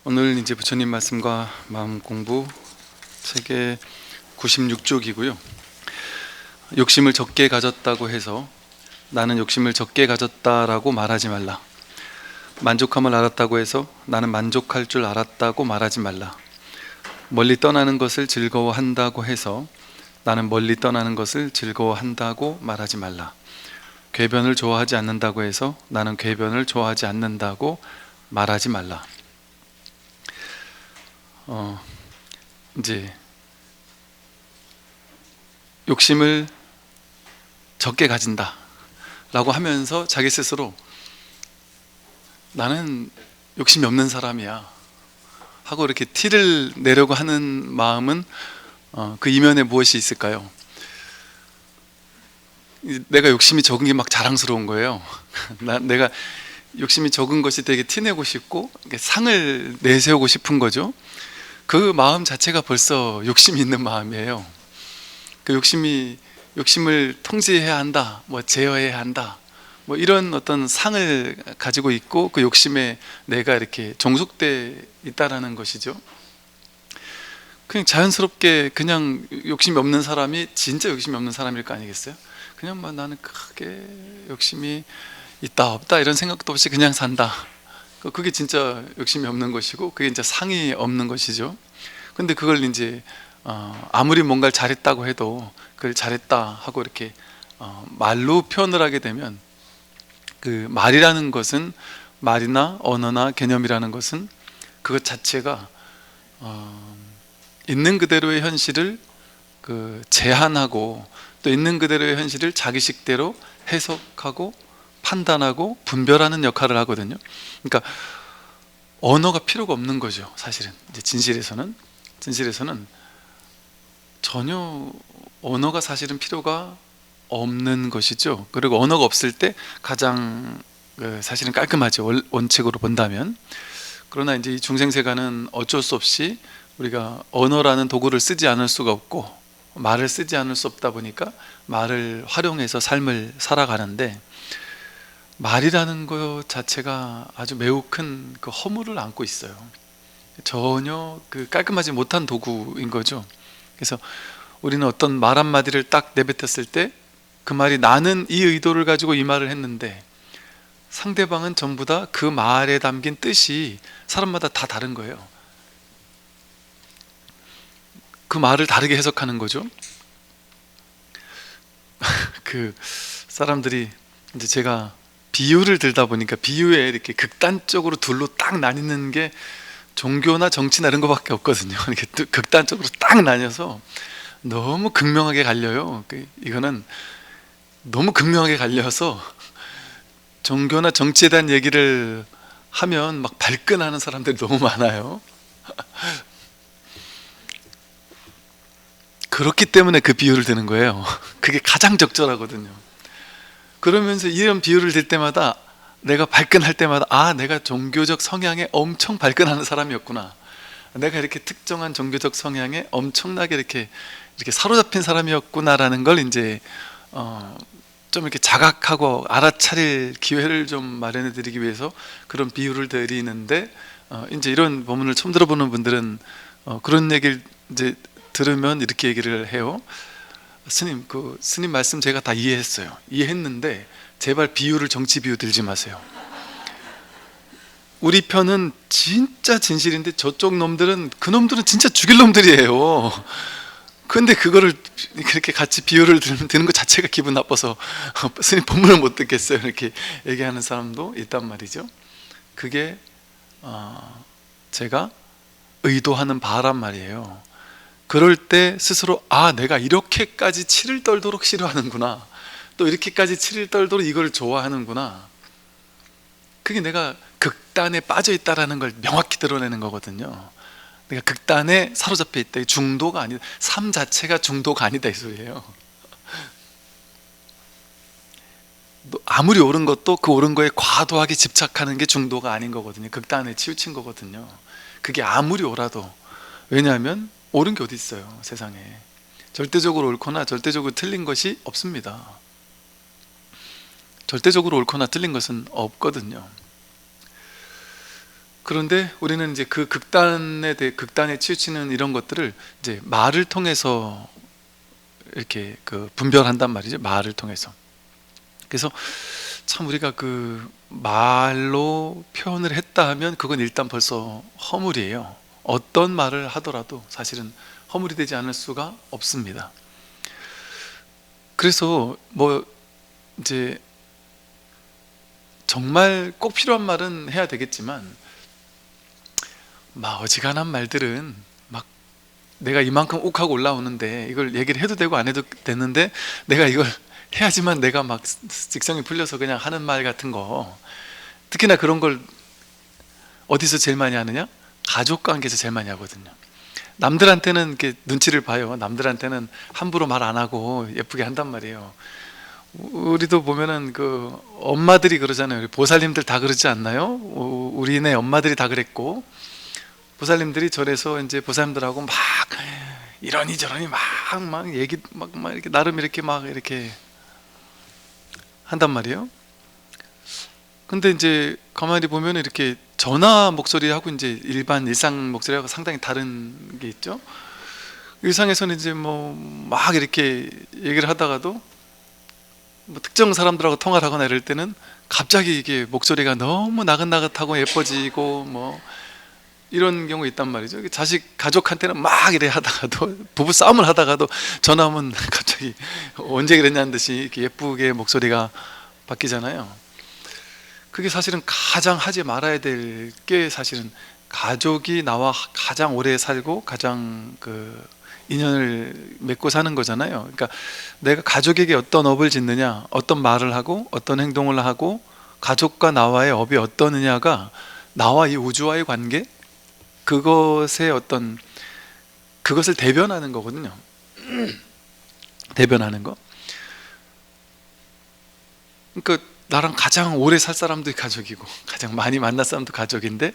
오늘 이제 부처님 말씀과 마음 공부 책의 96쪽이고요. 욕심을 적게 가졌다고 해서 나는 욕심을 적게 가졌다라고 말하지 말라. 만족함을 알았다고 해서 나는 만족할 줄 알았다고 말하지 말라. 멀리 떠나는 것을 즐거워한다고 해서 나는 멀리 떠나는 것을 즐거워한다고 말하지 말라. 궤변을 좋아하지 않는다고 해서 나는 궤변을 좋아하지 않는다고 말하지 말라. 이제 욕심을 적게 가진다 라고 하면서 자기 스스로 나는 욕심이 없는 사람이야 하고 이렇게 티를 내려고 하는 마음은 그 이면에 무엇이 있을까요? 내가 욕심이 적은 게 막 자랑스러운 거예요. 내가 욕심이 적은 것이 되게 티내고 싶고 상을 내세우고 싶은 거죠. 그 마음 자체가 벌써 욕심이 있는 마음이에요. 그 욕심을 통제해야 한다, 뭐 제어해야 한다, 뭐 이런 어떤 상을 가지고 있고 그 욕심에 내가 이렇게 종속돼 있다라는 것이죠. 그냥 자연스럽게 그냥 욕심이 없는 사람이 진짜 욕심이 없는 사람일 거 아니겠어요? 그냥 뭐 나는 크게 욕심이 있다 없다 이런 생각도 없이 그냥 산다. 그게 진짜 욕심이 없는 것이고 그게 이제 상이 없는 것이죠. 근데 그걸 이제 아무리 뭔가를 잘했다고 해도 그걸 잘했다 하고 이렇게 말로 표현을 하게 되면 그 말이라는 것은 말이나 언어나 개념이라는 것은 그것 자체가 있는 그대로의 현실을 그 제한하고 또 있는 그대로의 현실을 자기식대로 해석하고 판단하고 분별하는 역할을 하거든요. 그러니까 언어가 필요가 없는 거죠. 사실은 이제 진실에서는 전혀 언어가 사실은 필요가 없는 것이죠. 그리고 언어가 없을 때 가장 사실은 깔끔하죠. 원칙으로 본다면. 그러나 이제 이 중생세간은 어쩔 수 없이 우리가 언어라는 도구를 쓰지 않을 수가 없고 말을 쓰지 않을 수 없다 보니까 말을 활용해서 삶을 살아가는데 말이라는 것 자체가 아주 매우 큰 그 허물을 안고 있어요. 전혀 그 깔끔하지 못한 도구인 거죠. 그래서 우리는 어떤 말 한마디를 딱 내뱉었을 때 그 말이 나는 이 의도를 가지고 이 말을 했는데 상대방은 전부 다 그 말에 담긴 뜻이 사람마다 다 다른 거예요. 그 말을 다르게 해석하는 거죠. 그 사람들이 이제 제가 비유를 들다 보니까 비유에 이렇게 극단적으로 둘로 딱 나뉘는 게 종교나 정치나 이런 거밖에 없거든요. 이렇게 극단적으로 딱 나뉘어서 너무 극명하게 갈려요. 이거는 너무 극명하게 갈려서 종교나 정치에 대한 얘기를 하면 막 발끈하는 사람들이 너무 많아요. 그렇기 때문에 그 비유를 드는 거예요. 그게 가장 적절하거든요. 그러면서 이런 비유를 들 때마다 내가 발끈할 때마다 내가 종교적 성향에 엄청 발끈하는 사람이었구나, 내가 이렇게 특정한 종교적 성향에 엄청나게 이렇게 사로잡힌 사람이었구나라는 걸 이제 좀 이렇게 자각하고 알아차릴 기회를 좀 마련해 드리기 위해서 그런 비유를 드리는데 이제 이런 본문을 처음 들어보는 분들은 그런 얘기를 이제 들으면 이렇게 얘기를 해요. 스님 말씀 제가 다 이해했어요. 이해했는데 제발 비유를 정치 비유 들지 마세요. 우리 편은 진짜 진실인데 저쪽 놈들은 그놈들은 진짜 죽일 놈들이에요. 근데 그거를 그렇게 같이 비유를 드는 것 자체가 기분 나빠서 스님 본문을 못 듣겠어요 이렇게 얘기하는 사람도 있단 말이죠. 그게 제가 의도하는 바란 말이에요. 그럴 때 스스로 내가 이렇게까지 치를 떨도록 싫어하는구나, 또 이렇게까지 치를 떨도록 이걸 좋아하는구나, 그게 내가 극단에 빠져 있다라는 걸 명확히 드러내는 거거든요. 내가 극단에 사로잡혀 있다, 중도가 아니다, 삶 자체가 중도가 아니다 이 소리예요. 아무리 옳은 것도 그 옳은 거에 과도하게 집착하는 게 중도가 아닌 거거든요. 극단에 치우친 거거든요. 그게 아무리 옳아도. 왜냐하면 옳은 게 어디 있어요 세상에. 절대적으로 옳거나 절대적으로 틀린 것이 없습니다. 절대적으로 옳거나 틀린 것은 없거든요. 그런데 우리는 이제 그 극단에 치우치는 이런 것들을 이제 말을 통해서 이렇게 그 분별한단 말이죠. 말을 통해서. 그래서 참 우리가 그 말로 표현을 했다 하면 그건 일단 벌써 허물이에요. 어떤 말을 하더라도 사실은 허물이 되지 않을 수가 없습니다. 그래서 뭐 이제 정말 꼭 필요한 말은 해야 되겠지만 막 어지간한 말들은 막 내가 이만큼 욱하고 올라오는데 이걸 얘기를 해도 되고 안 해도 되는데 내가 이걸 해야지만 내가 막 직성이 풀려서 그냥 하는 말 같은 거, 특히나 그런 걸 어디서 제일 많이 하느냐? 가족 관계에서 제일 많이 하거든요. 남들한테는 이렇게 눈치를 봐요. 남들한테는 함부로 말 안 하고 예쁘게 한단 말이에요. 우리도 보면은 그 엄마들이 그러잖아요. 우리 보살님들 다 그러지 않나요? 우리네 엄마들이 다 그랬고, 보살님들이 절에서 이제 보살님들하고 막 이러니 저러니 막 얘기 막 이렇게 나름 이렇게 막 이렇게 한단 말이에요. 근데 이제 가만히 보면 이렇게 전화 목소리하고 이제 일반 일상 목소리하고 상당히 다른 게 있죠. 일상에서는 이제 뭐 막 이렇게 얘기를 하다가도 뭐 특정 사람들하고 통화를 하거나 이럴 때는 갑자기 이게 목소리가 너무 나긋나긋하고 예뻐지고 뭐 이런 경우 있단 말이죠. 자식 가족한테는 막 이래 하다가도 부부 싸움을 하다가도 전화하면 갑자기 언제 그랬냐는 듯이 이렇게 예쁘게 목소리가 바뀌잖아요. 그게 사실은 가장 하지 말아야 될 게 사실은 가족이 나와 가장 오래 살고 가장 그 인연을 맺고 사는 거잖아요. 그러니까 내가 가족에게 어떤 업을 짓느냐, 어떤 말을 하고 어떤 행동을 하고 가족과 나와의 업이 어떠느냐가 나와 이 우주와의 관계, 그것의 어떤 그것을 대변하는 거거든요. 대변하는 거. 그러니까 나랑 가장 오래 살 사람도 가족이고 가장 많이 만날 사람도 가족인데,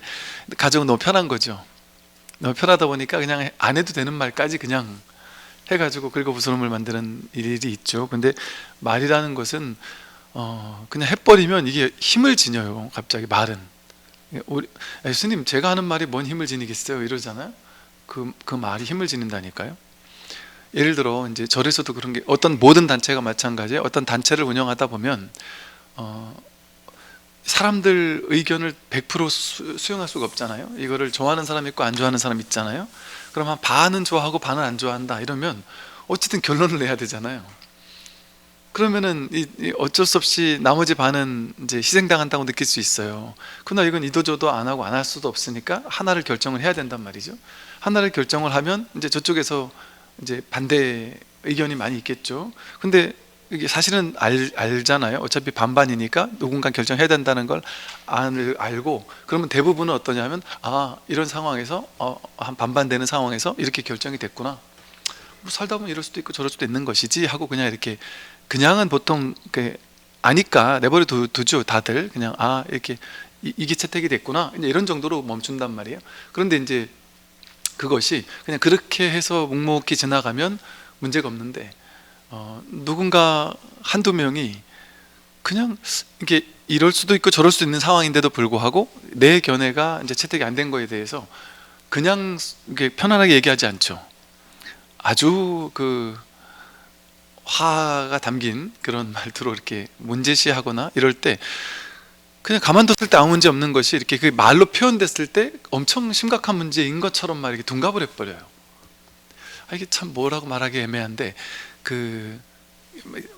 가족은 너무 편한 거죠. 너무 편하다 보니까 그냥 안 해도 되는 말까지 그냥 해가지고 긁어부스럼을 만드는 일이 있죠. 근데 말이라는 것은 그냥 해버리면 이게 힘을 지녀요. 갑자기 말은 우리 예수님 제가 하는 말이 뭔 힘을 지니겠어요 이러잖아요. 그 말이 힘을 지닌다니까요. 예를 들어 이제 절에서도 그런 게, 어떤 모든 단체가 마찬가지예요. 어떤 단체를 운영하다 보면 사람들 의견을 100% 수용할 수가 없잖아요. 이거를 좋아하는 사람 있고 안 좋아하는 사람 있잖아요. 그럼 한 반은 좋아하고 반은 안 좋아한다 이러면 어쨌든 결론을 내야 되잖아요. 그러면은 어쩔 수 없이 나머지 반은 이제 희생당한다고 느낄 수 있어요. 그러나 이건 이도저도 안 하고 안 할 수도 없으니까 하나를 결정을 해야 된단 말이죠. 하나를 결정을 하면 이제 저쪽에서 이제 반대 의견이 많이 있겠죠. 근데 이게 사실은 알잖아요. 어차피 반반이니까 누군가 결정해야 된다는 걸 알고, 그러면 대부분은 어떠냐면 이런 상황에서 한 반반 되는 상황에서 이렇게 결정이 됐구나, 뭐 살다 보면 이럴 수도 있고 저럴 수도 있는 것이지 하고 그냥 이렇게, 그냥은 보통 아니까 내버려 두죠. 다들 그냥 이렇게 이게 채택이 됐구나 이제 이런 정도로 멈춘단 말이에요. 그런데 이제 그것이 그냥 그렇게 해서 묵묵히 지나가면 문제가 없는데, 누군가 한두 명이 그냥 이게 이럴 수도 있고 저럴 수도 있는 상황인데도 불구하고 내 견해가 이제 채택이 안 된 거에 대해서 그냥 이게 편안하게 얘기하지 않죠. 아주 그 화가 담긴 그런 말투로 이렇게 문제시하거나 이럴 때 그냥 가만뒀을 때 아무 문제 없는 것이 이렇게 그 말로 표현됐을 때 엄청 심각한 문제인 것처럼 막 이렇게 둔갑을 해버려요. 이게 참 뭐라고 말하기 애매한데, 그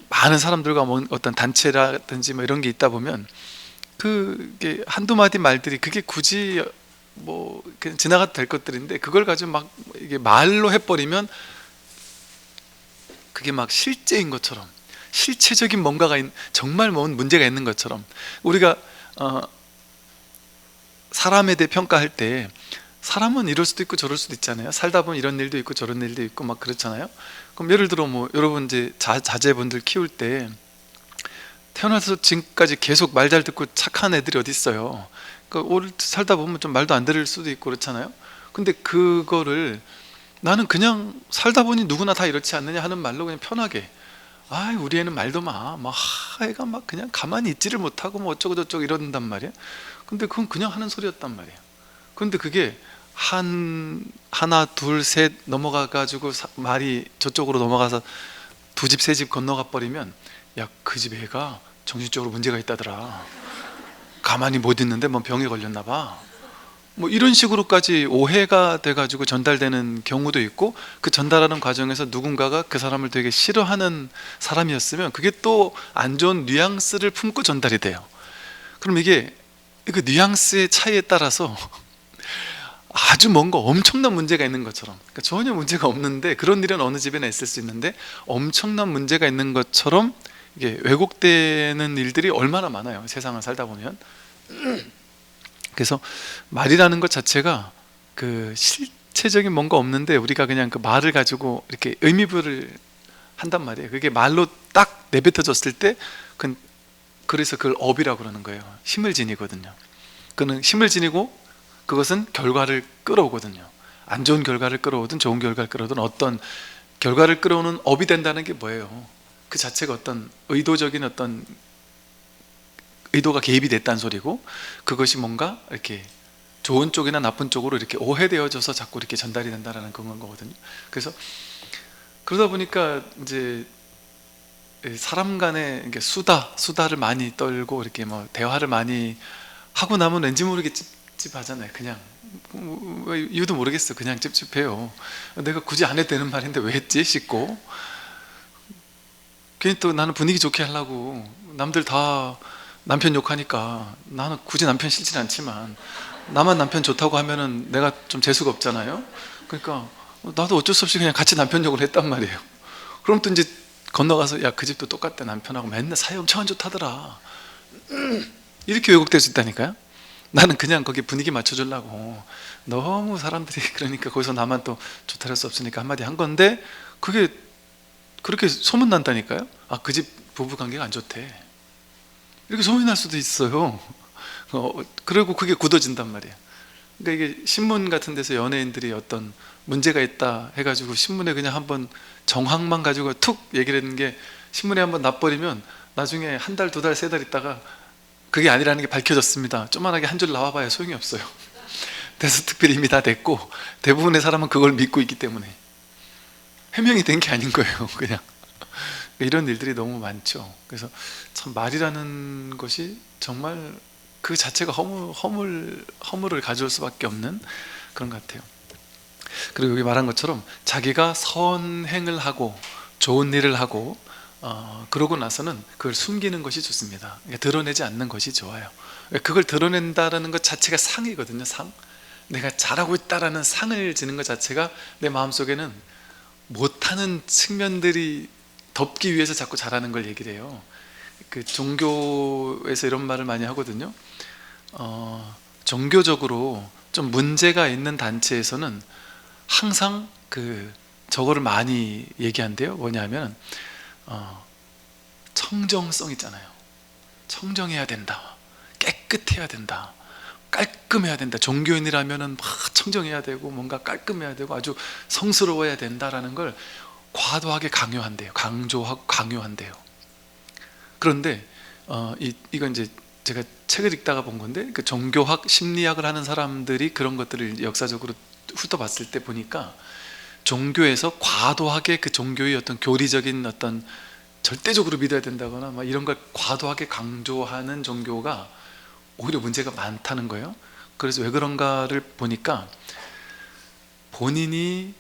많은 사람들과 뭐 어떤 단체라든지 뭐 이런 게 있다 보면 그게 한두 마디 말들이 그게 굳이 뭐 그냥 지나가도 될 것들인데, 그걸 가지고 막 이게 말로 해버리면 그게 막 실제인 것처럼, 실체적인 뭔가가 정말 뭔 문제가 있는 것처럼, 우리가 사람에 대해 평가할 때 사람은 이럴 수도 있고 저럴 수도 있잖아요. 살다 보면 이런 일도 있고 저런 일도 있고 막 그렇잖아요. 그럼 예를 들어 뭐 여러분 이제 자제분들 키울 때 태어나서 지금까지 계속 말 잘 듣고 착한 애들이 어디 있어요. 그러니까 오래 살다 보면 좀 말도 안 들을 수도 있고 그렇잖아요. 근데 그거를 나는 그냥 살다 보니 누구나 다 이렇지 않느냐 하는 말로 그냥 편하게, 우리 애는 말도 막 애가 막 그냥 가만히 있지를 못하고 뭐 어쩌고 저쩌고 이런단 말이야. 근데 그건 그냥 하는 소리였단 말이야. 그런데 그게 하나 둘 셋 넘어가 가지고 말이 저쪽으로 넘어가서 두 집 세 집 건너가 버리면, 야, 그 집 애가 정신적으로 문제가 있다더라, 가만히 못 있는데 뭐 병에 걸렸나 봐, 뭐 이런 식으로까지 오해가 돼 가지고 전달되는 경우도 있고, 그 전달하는 과정에서 누군가가 그 사람을 되게 싫어하는 사람이었으면 그게 또 안 좋은 뉘앙스를 품고 전달이 돼요. 그럼 이게 그 뉘앙스의 차이에 따라서 아주 뭔가 엄청난 문제가 있는 것처럼, 그러니까 전혀 문제가 없는데, 그런 일은 어느 집에나 있을 수 있는데 엄청난 문제가 있는 것처럼 이게 왜곡되는 일들이 얼마나 많아요, 세상을 살다 보면. 그래서 말이라는 것 자체가 그 실체적인 뭔가 없는데 우리가 그냥 그 말을 가지고 이렇게 의미부여를 한단 말이에요. 그게 말로 딱 내뱉어졌을 때 그래서 그걸 업이라고 그러는 거예요. 힘을 지니거든요. 그는 힘을 지니고 그것은 결과를 끌어오거든요. 안 좋은 결과를 끌어오든 좋은 결과를 끌어오든 어떤 결과를 끌어오는 업이 된다는 게 뭐예요? 그 자체가 어떤 의도적인 어떤 의도가 개입이 됐다는 소리고, 그것이 뭔가 이렇게 좋은 쪽이나 나쁜 쪽으로 이렇게 오해되어져서 자꾸 이렇게 전달이 된다는 그런 거거든요. 그래서 그러다 보니까 이제 사람 간에 이렇게 수다를 많이 떨고 이렇게 뭐 대화를 많이 하고 나면 왠지 모르게 찝찝하잖아요. 그냥 이유도 모르겠어요. 그냥 찝찝해요. 내가 굳이 안 해도 되는 말인데 왜 했지 싶고, 괜히 또 나는 분위기 좋게 하려고 남들 다 남편 욕하니까 나는 굳이 남편 싫진 않지만 나만 남편 좋다고 하면은 내가 좀 재수가 없잖아요. 그러니까 나도 어쩔 수 없이 그냥 같이 남편 욕을 했단 말이에요. 그럼 또 이제 건너가서, 야, 그 집도 똑같대, 남편하고 맨날 사이 엄청 안 좋다더라, 이렇게 왜곡될 수 있다니까요. 나는 그냥 거기 분위기 맞춰주려고 너무 사람들이 그러니까 거기서 나만 또 좋다 할 수 없으니까 한마디 한 건데, 그게 그렇게 소문난다니까요. 아, 그 집 부부관계가 안 좋대, 이렇게 소문이 날 수도 있어요. 그리고 그게 굳어진단 말이에요. 그러니까 이게 신문 같은 데서 연예인들이 어떤 문제가 있다 해가지고 신문에 그냥 한번 정황만 가지고 툭 얘기를 했는 게 신문에 한번 나버리면 나중에 한 달, 두 달, 세 달 있다가 그게 아니라는 게 밝혀졌습니다, 조만하게 한 줄 나와봐야 소용이 없어요. 대서특필 이미 다 됐고 대부분의 사람은 그걸 믿고 있기 때문에 해명이 된 게 아닌 거예요, 그냥. 이런 일들이 너무 많죠. 그래서 참 말이라는 것이 정말 그 자체가 허물을 가져올 수밖에 없는 그런 것 같아요. 그리고 여기 말한 것처럼 자기가 선행을 하고 좋은 일을 하고 그러고 나서는 그걸 숨기는 것이 좋습니다. 그러니까 드러내지 않는 것이 좋아요. 그걸 드러낸다는 것 자체가 상이거든요. 상. 내가 잘하고 있다라는 상을 지는 것 자체가 내 마음속에는 못하는 측면들이 덮기 위해서 자꾸 잘하는 걸 얘기를 해요. 그 종교에서 이런 말을 많이 하거든요. 종교적으로 좀 문제가 있는 단체에서는 항상 저거를 많이 얘기한대요. 뭐냐면 청정성 있잖아요. 청정해야 된다, 깨끗해야 된다, 깔끔해야 된다. 종교인이라면은 막 청정해야 되고 뭔가 깔끔해야 되고 아주 성스러워야 된다라는 걸 과도하게 강요한대요. 강조하고 강요한대요. 그런데 이건 이제 제가 책을 읽다가 본 건데, 그 종교학, 심리학을 하는 사람들이 그런 것들을 역사적으로 훑어봤을 때 보니까 종교에서 과도하게 그 종교의 어떤 교리적인 어떤 절대적으로 믿어야 된다거나 막 이런 걸 과도하게 강조하는 종교가 오히려 문제가 많다는 거예요. 그래서 왜 그런가를 보니까 본인이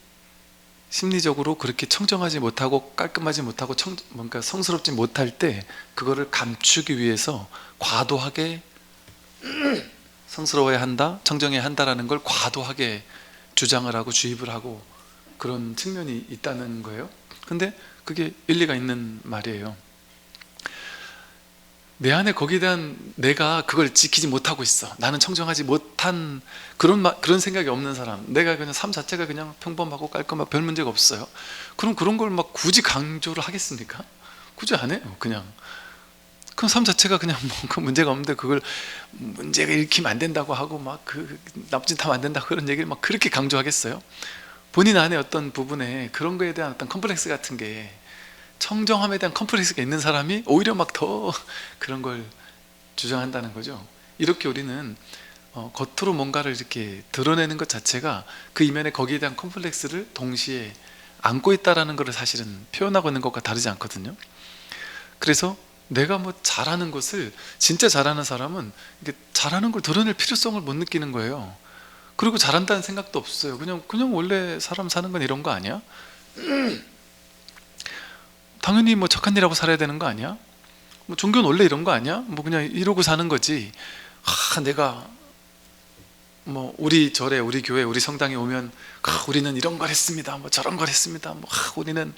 심리적으로 그렇게 청정하지 못하고 깔끔하지 못하고 뭔가 성스럽지 못할 때 그거를 감추기 위해서 과도하게 성스러워야 한다, 청정해야 한다라는 걸 과도하게 주장을 하고 주입을 하고 그런 측면이 있다는 거예요. 근데 그게 일리가 있는 말이에요. 내 안에 거기에 대한 내가 그걸 지키지 못하고 있어, 나는 청정하지 못한 그런 생각이 없는 사람, 내가 그냥 삶 자체가 그냥 평범하고 깔끔하고 별 문제가 없어요. 그럼 그런 걸 막 굳이 강조를 하겠습니까? 굳이 안 해요. 그냥 그럼 삶 자체가 그냥 그 문제가 없는데 그걸 문제가 일으키면 안 된다고 하고 막 나쁜 짓 하면 안 된다고 그런 얘기를 막 그렇게 강조하겠어요? 본인 안에 어떤 부분에 그런 거에 대한 어떤 컴플렉스 같은 게, 청정함에 대한 컴플렉스가 있는 사람이 오히려 막 더 그런 걸 주장한다는 거죠. 이렇게 우리는 겉으로 뭔가를 이렇게 드러내는 것 자체가 그 이면에 거기에 대한 컴플렉스를 동시에 안고 있다라는 것을 사실은 표현하고 있는 것과 다르지 않거든요. 그래서 내가 뭐 잘하는 것을, 진짜 잘하는 사람은 이게 잘하는 걸 드러낼 필요성을 못 느끼는 거예요. 그리고 잘한다는 생각도 없어요. 그냥 원래 사람 사는 건 이런 거 아니야? 당연히 뭐 착한 일하고 살아야 되는 거 아니야? 뭐 종교는 원래 이런 거 아니야? 뭐 그냥 이러고 사는 거지. 내가 뭐 우리 절에, 우리 교회, 우리 성당에 오면 우리는 이런 걸 했습니다, 뭐 저런 걸 했습니다, 뭐 우리는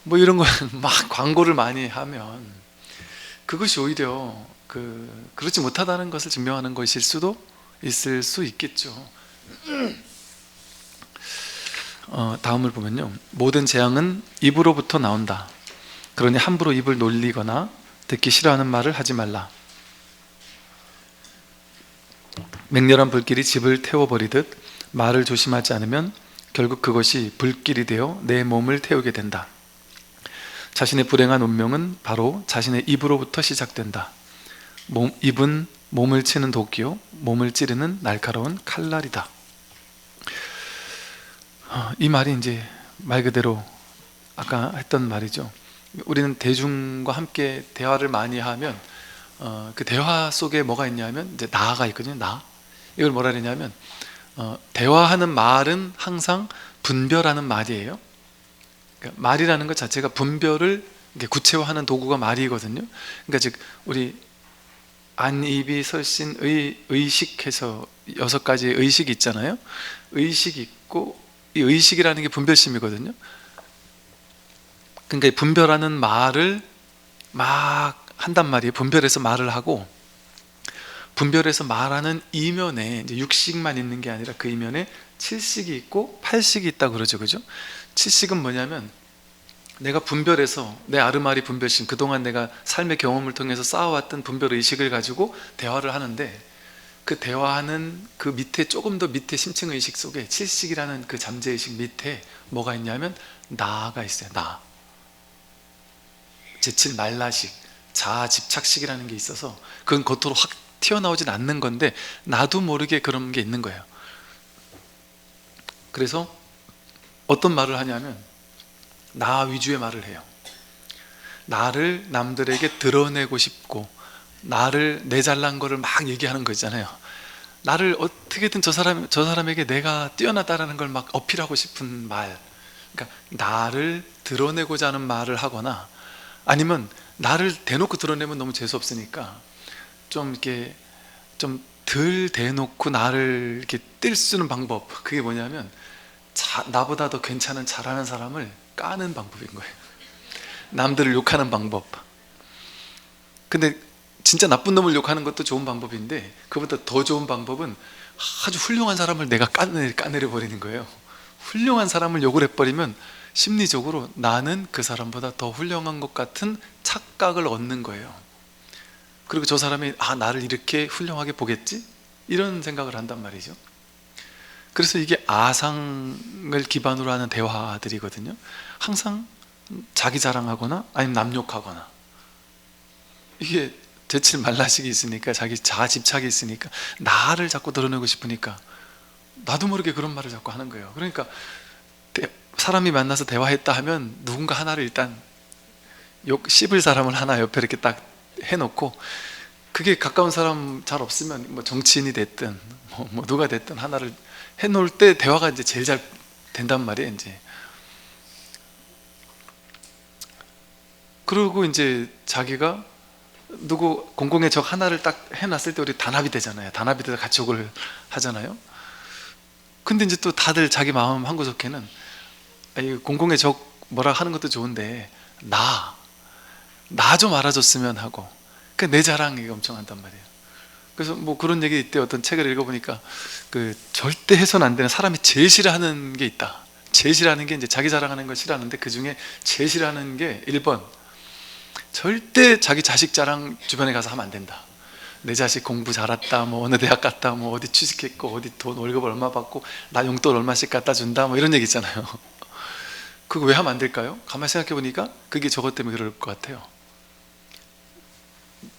뭐 이런 걸 막 광고를 많이 하면 그것이 오히려 그렇지 못하다는 것을 증명하는 것일 수도 있을 수 있겠죠. 다음을 보면요, 모든 재앙은 입으로부터 나온다. 그러니 함부로 입을 놀리거나 듣기 싫어하는 말을 하지 말라. 맹렬한 불길이 집을 태워버리듯 말을 조심하지 않으면 결국 그것이 불길이 되어 내 몸을 태우게 된다. 자신의 불행한 운명은 바로 자신의 입으로부터 시작된다. 입은 몸을 치는 도끼요, 몸을 찌르는 날카로운 칼날이다. 이 말이 이제 말 그대로 아까 했던 말이죠. 우리는 대중과 함께 대화를 많이 하면 그 대화 속에 뭐가 있냐면 이제 나가 있거든요. 나. 이걸 뭐라 그러냐면 대화하는 말은 항상 분별하는 말이에요. 그러니까 말이라는 것 자체가 분별을 구체화하는 도구가 말이거든요. 그러니까 즉 우리 안입이 설신 의식해서 6가지의 의식이 있잖아요. 의식이 있고 이 의식이라는 게 분별심이거든요. 그러니까 분별하는 말을 막 한단 말이에요. 분별해서 말을 하고, 분별해서 말하는 이면에 이제 육식만 있는 게 아니라 그 이면에 칠식이 있고 팔식이 있다고 그러죠. 그죠? 칠식은 뭐냐면 내가 분별해서 내 아르마리 분별심, 그동안 내가 삶의 경험을 통해서 쌓아왔던 분별 의식을 가지고 대화를 하는데, 그 대화하는 그 밑에, 조금 더 밑에 심층 의식 속에 칠식이라는 그 잠재 의식 밑에 뭐가 있냐면 나가 있어요. 나. 제칠 말라식, 자아 집착식이라는 게 있어서 그건 겉으로 확 튀어나오진 않는 건데 나도 모르게 그런 게 있는 거예요. 그래서 어떤 말을 하냐면 나 위주의 말을 해요. 나를 남들에게 드러내고 싶고 나를 내 잘난 거를 막 얘기하는 거 있잖아요. 나를 어떻게든 저 사람에게 내가 뛰어나다라는 걸 막 어필하고 싶은 말, 그러니까 나를 드러내고자 하는 말을 하거나, 아니면 나를 대놓고 드러내면 너무 재수 없으니까 좀 이렇게 좀 덜 대놓고 나를 이렇게 뜰 수 있는 방법, 그게 뭐냐면 나보다 더 괜찮은 잘하는 사람을 까는 방법인 거예요. 남들을 욕하는 방법. 근데 진짜 나쁜 놈을 욕하는 것도 좋은 방법인데 그보다 더 좋은 방법은 아주 훌륭한 사람을 내가 까내려 버리는 거예요. 훌륭한 사람을 욕을 해버리면 심리적으로 나는 그 사람보다 더 훌륭한 것 같은 착각을 얻는 거예요. 그리고 저 사람이 나를 이렇게 훌륭하게 보겠지? 이런 생각을 한단 말이죠. 그래서 이게 아상을 기반으로 하는 대화들이거든요. 항상 자기 자랑하거나 아니면 남 욕하거나, 이게 제칠 말라식이 있으니까, 자기 자아 집착이 있으니까 나를 자꾸 드러내고 싶으니까 나도 모르게 그런 말을 자꾸 하는 거예요. 그러니까 사람이 만나서 대화했다 하면 누군가 하나를 일단 씹을 사람을 하나 옆에 이렇게 딱 해놓고, 그게 가까운 사람 잘 없으면 뭐 정치인이 됐든 뭐 누가 됐든 하나를 해놓을 때 대화가 이제 제일 잘 된단 말이에요. 이제 그리고 이제 자기가 누구 공공의 적 하나를 딱 해놨을 때 우리 단합이 되잖아요. 단합이 돼서 같이 욕을 하잖아요. 근데 이제 또 다들 자기 마음 한구석에는 공공의 적 뭐라 하는 것도 좋은데 나 좀 알아줬으면 하고, 그 내 자랑이 엄청 한단 말이에요. 그래서 뭐 그런 얘기 있대. 어떤 책을 읽어보니까 절대 해서는 안 되는, 사람이 제일 싫어하는 게 있다. 제일 싫어하는 게 이제 자기 자랑하는 걸 싫어하는데 그 중에 제일 싫어하는 게 1번, 절대 자기 자식 자랑 주변에 가서 하면 안 된다. 내 자식 공부 잘했다, 뭐 어느 대학 갔다, 뭐 어디 취직했고 어디 돈 월급 얼마 받고 나 용돈 얼마씩 갖다 준다, 뭐 이런 얘기 있잖아요. 그거 왜 하면 안 될까요? 가만히 생각해 보니까 그게 저것 때문에 그럴 것 같아요.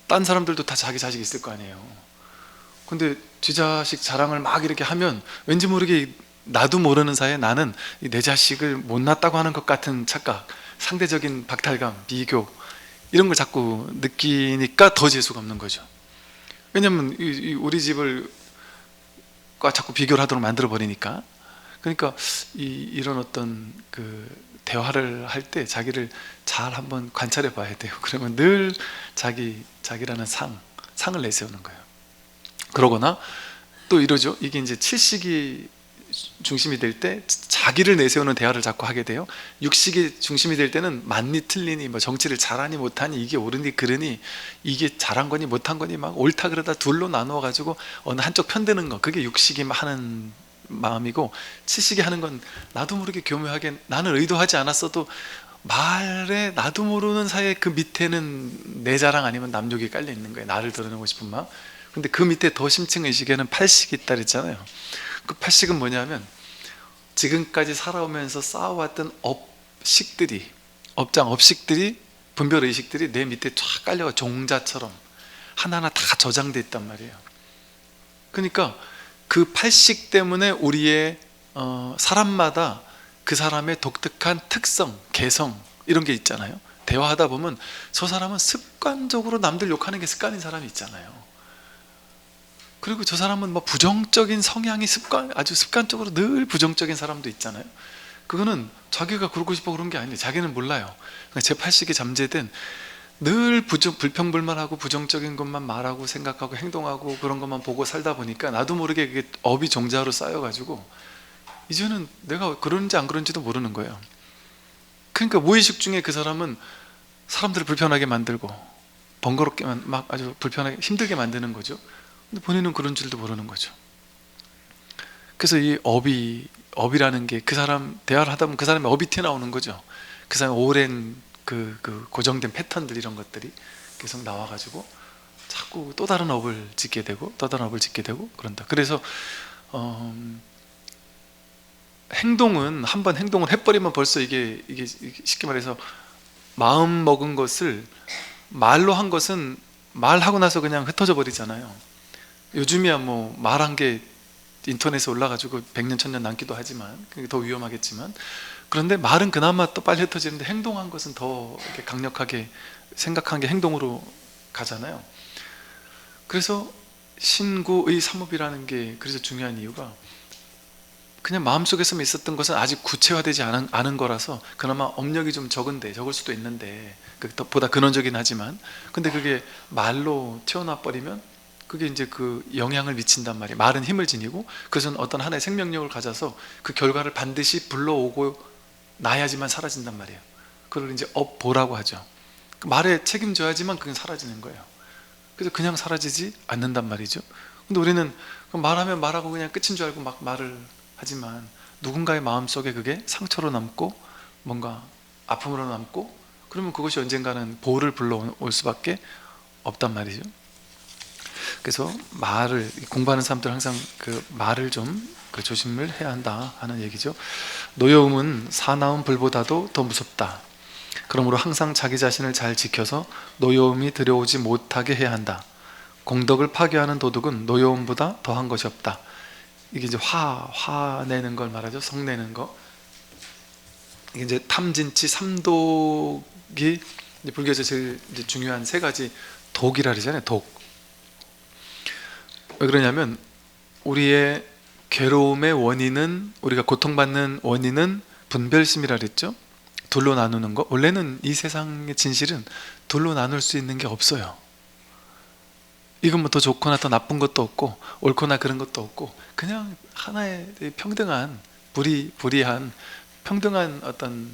딴 사람들도 다 자기 자식 있을 거 아니에요. 근데 쥐자식 자랑을 막 이렇게 하면 왠지 모르게 나도 모르는 사이에 나는 내 자식을 못났다고 하는 것 같은 착각, 상대적인 박탈감, 비교, 이런 걸 자꾸 느끼니까 더 재수가 없는 거죠. 왜냐면 우리 집을 자꾸 비교를 하도록 만들어 버리니까. 그러니까 이런 어떤 그 대화를 할 때 자기를 잘 한번 관찰해 봐야 돼요. 그러면 늘 자기라는 상을 내세우는 거예요. 그러거나 또 이러죠. 이게 이제 칠식이 중심이 될 때 자기를 내세우는 대화를 자꾸 하게 돼요. 육식이 중심이 될 때는 맞니 틀리니, 뭐 정치를 잘하니 못하니, 이게 옳으니 그르니, 이게 잘한 거니 못한 거니 막 옳다 그러다 둘로 나누어 가지고 어느 한쪽 편드는 거, 그게 육식이 하는 마음이고, 칠식이 하는 건 나도 모르게 교묘하게 나는 의도하지 않았어도 말에 나도 모르는 사이에 그 밑에는 내 자랑 아니면 남욕이 깔려 있는 거예요. 나를 드러내고 싶은 마음. 근데 그 밑에 더 심층의식에는 팔식이 있다 그랬잖아요. 그 팔식은 뭐냐면 지금까지 살아오면서 쌓아왔던 업식들이, 분별의식들이 내 밑에 쫙 깔려가 종자처럼 하나하나 다 저장돼 있단 말이에요. 그러니까 그 팔식 때문에 우리의 사람마다 그 사람의 독특한 특성, 개성, 이런 게 있잖아요. 대화하다 보면 저 사람은 습관적으로 남들 욕하는 게 습관인 사람이 있잖아요. 그리고 저 사람은 뭐 부정적인 성향이 아주 습관적으로 늘 부정적인 사람도 있잖아요. 그거는 자기가 그러고 싶어 그런 게 아닌데 자기는 몰라요. 그러니까 제8식이 잠재된 늘 불평불만하고 부정적인 것만 말하고 생각하고 행동하고 그런 것만 보고 살다 보니까 나도 모르게 그게 업이 종자로 쌓여가지고 이제는 내가 그런지 안 그런지도 모르는 거예요. 그러니까 무의식 중에 그 사람은 사람들을 불편하게 만들고 번거롭게 막 아주 불편하게 힘들게 만드는 거죠. 근데 본인은 그런 줄도 모르는 거죠. 그래서 이 업이라는 게 그 사람 대화를 하다 보면 그 사람의 업이 튀어나오는 거죠. 그 사람의 오랜 그 고정된 패턴들, 이런 것들이 계속 나와가지고 자꾸 또 다른 업을 짓게 되고 또 다른 업을 짓게 되고 그런다. 그래서 행동은 한번 행동을 해버리면 벌써 이게 쉽게 말해서 마음 먹은 것을 말로 한 것은 말하고 나서 그냥 흩어져 버리잖아요. 요즘이야 뭐 말한 게 인터넷에 올라가지고 100년 1000년 남기도 하지만 그게 더 위험하겠지만, 그런데 말은 그나마 또 빨리 흩어지는데 행동한 것은 더 이렇게 강력하게 생각한 게 행동으로 가잖아요. 그래서 신구의 삼업이라는 게 그래서 중요한 이유가 그냥 마음속에서만 있었던 것은 아직 구체화되지 않은 거라서 그나마 업력이 좀 적을 수도 있는데, 보다 근원적이긴 하지만, 근데 그게 말로 튀어나와 버리면 그게 이제 그 영향을 미친단 말이에요. 말은 힘을 지니고 그것은 어떤 하나의 생명력을 가져서 그 결과를 반드시 불러오고 나야지만 사라진단 말이에요. 그걸 이제 업보라고 하죠. 그 말에 책임져야지만 그게 사라지는 거예요. 그래서 그냥 사라지지 않는단 말이죠. 근데 우리는 말하면 말하고 그냥 끝인 줄 알고 막 말을 하지만 누군가의 마음속에 그게 상처로 남고 뭔가 아픔으로 남고, 그러면 그것이 언젠가는 보호를 불러올 수밖에 없단 말이죠. 그래서 말을 공부하는 사람들은 항상 그 말을 좀 조심을 해야 한다 하는 얘기죠. 노여움은 사나운 불보다도 더 무섭다. 그러므로 항상 자기 자신을 잘 지켜서 노여움이 들여오지 못하게 해야 한다. 공덕을 파괴하는 도덕은 노여움보다 더한 것이 없다. 이게 이제 화내는 걸 말하죠. 성내는 거. 이게 이제 탐진치 삼독이 불교에서 제일 이제 중요한 세 가지 독이라 그러잖아요. 독. 왜 그러냐면 우리의 괴로움의 원인은, 우리가 고통받는 원인은 분별심이라 그랬죠. 둘로 나누는 거. 원래는 이 세상의 진실은 둘로 나눌 수 있는 게 없어요. 이건 뭐 더 좋거나 더 나쁜 것도 없고 옳거나 그런 것도 없고 그냥 하나의 평등한 불이한 평등한 어떤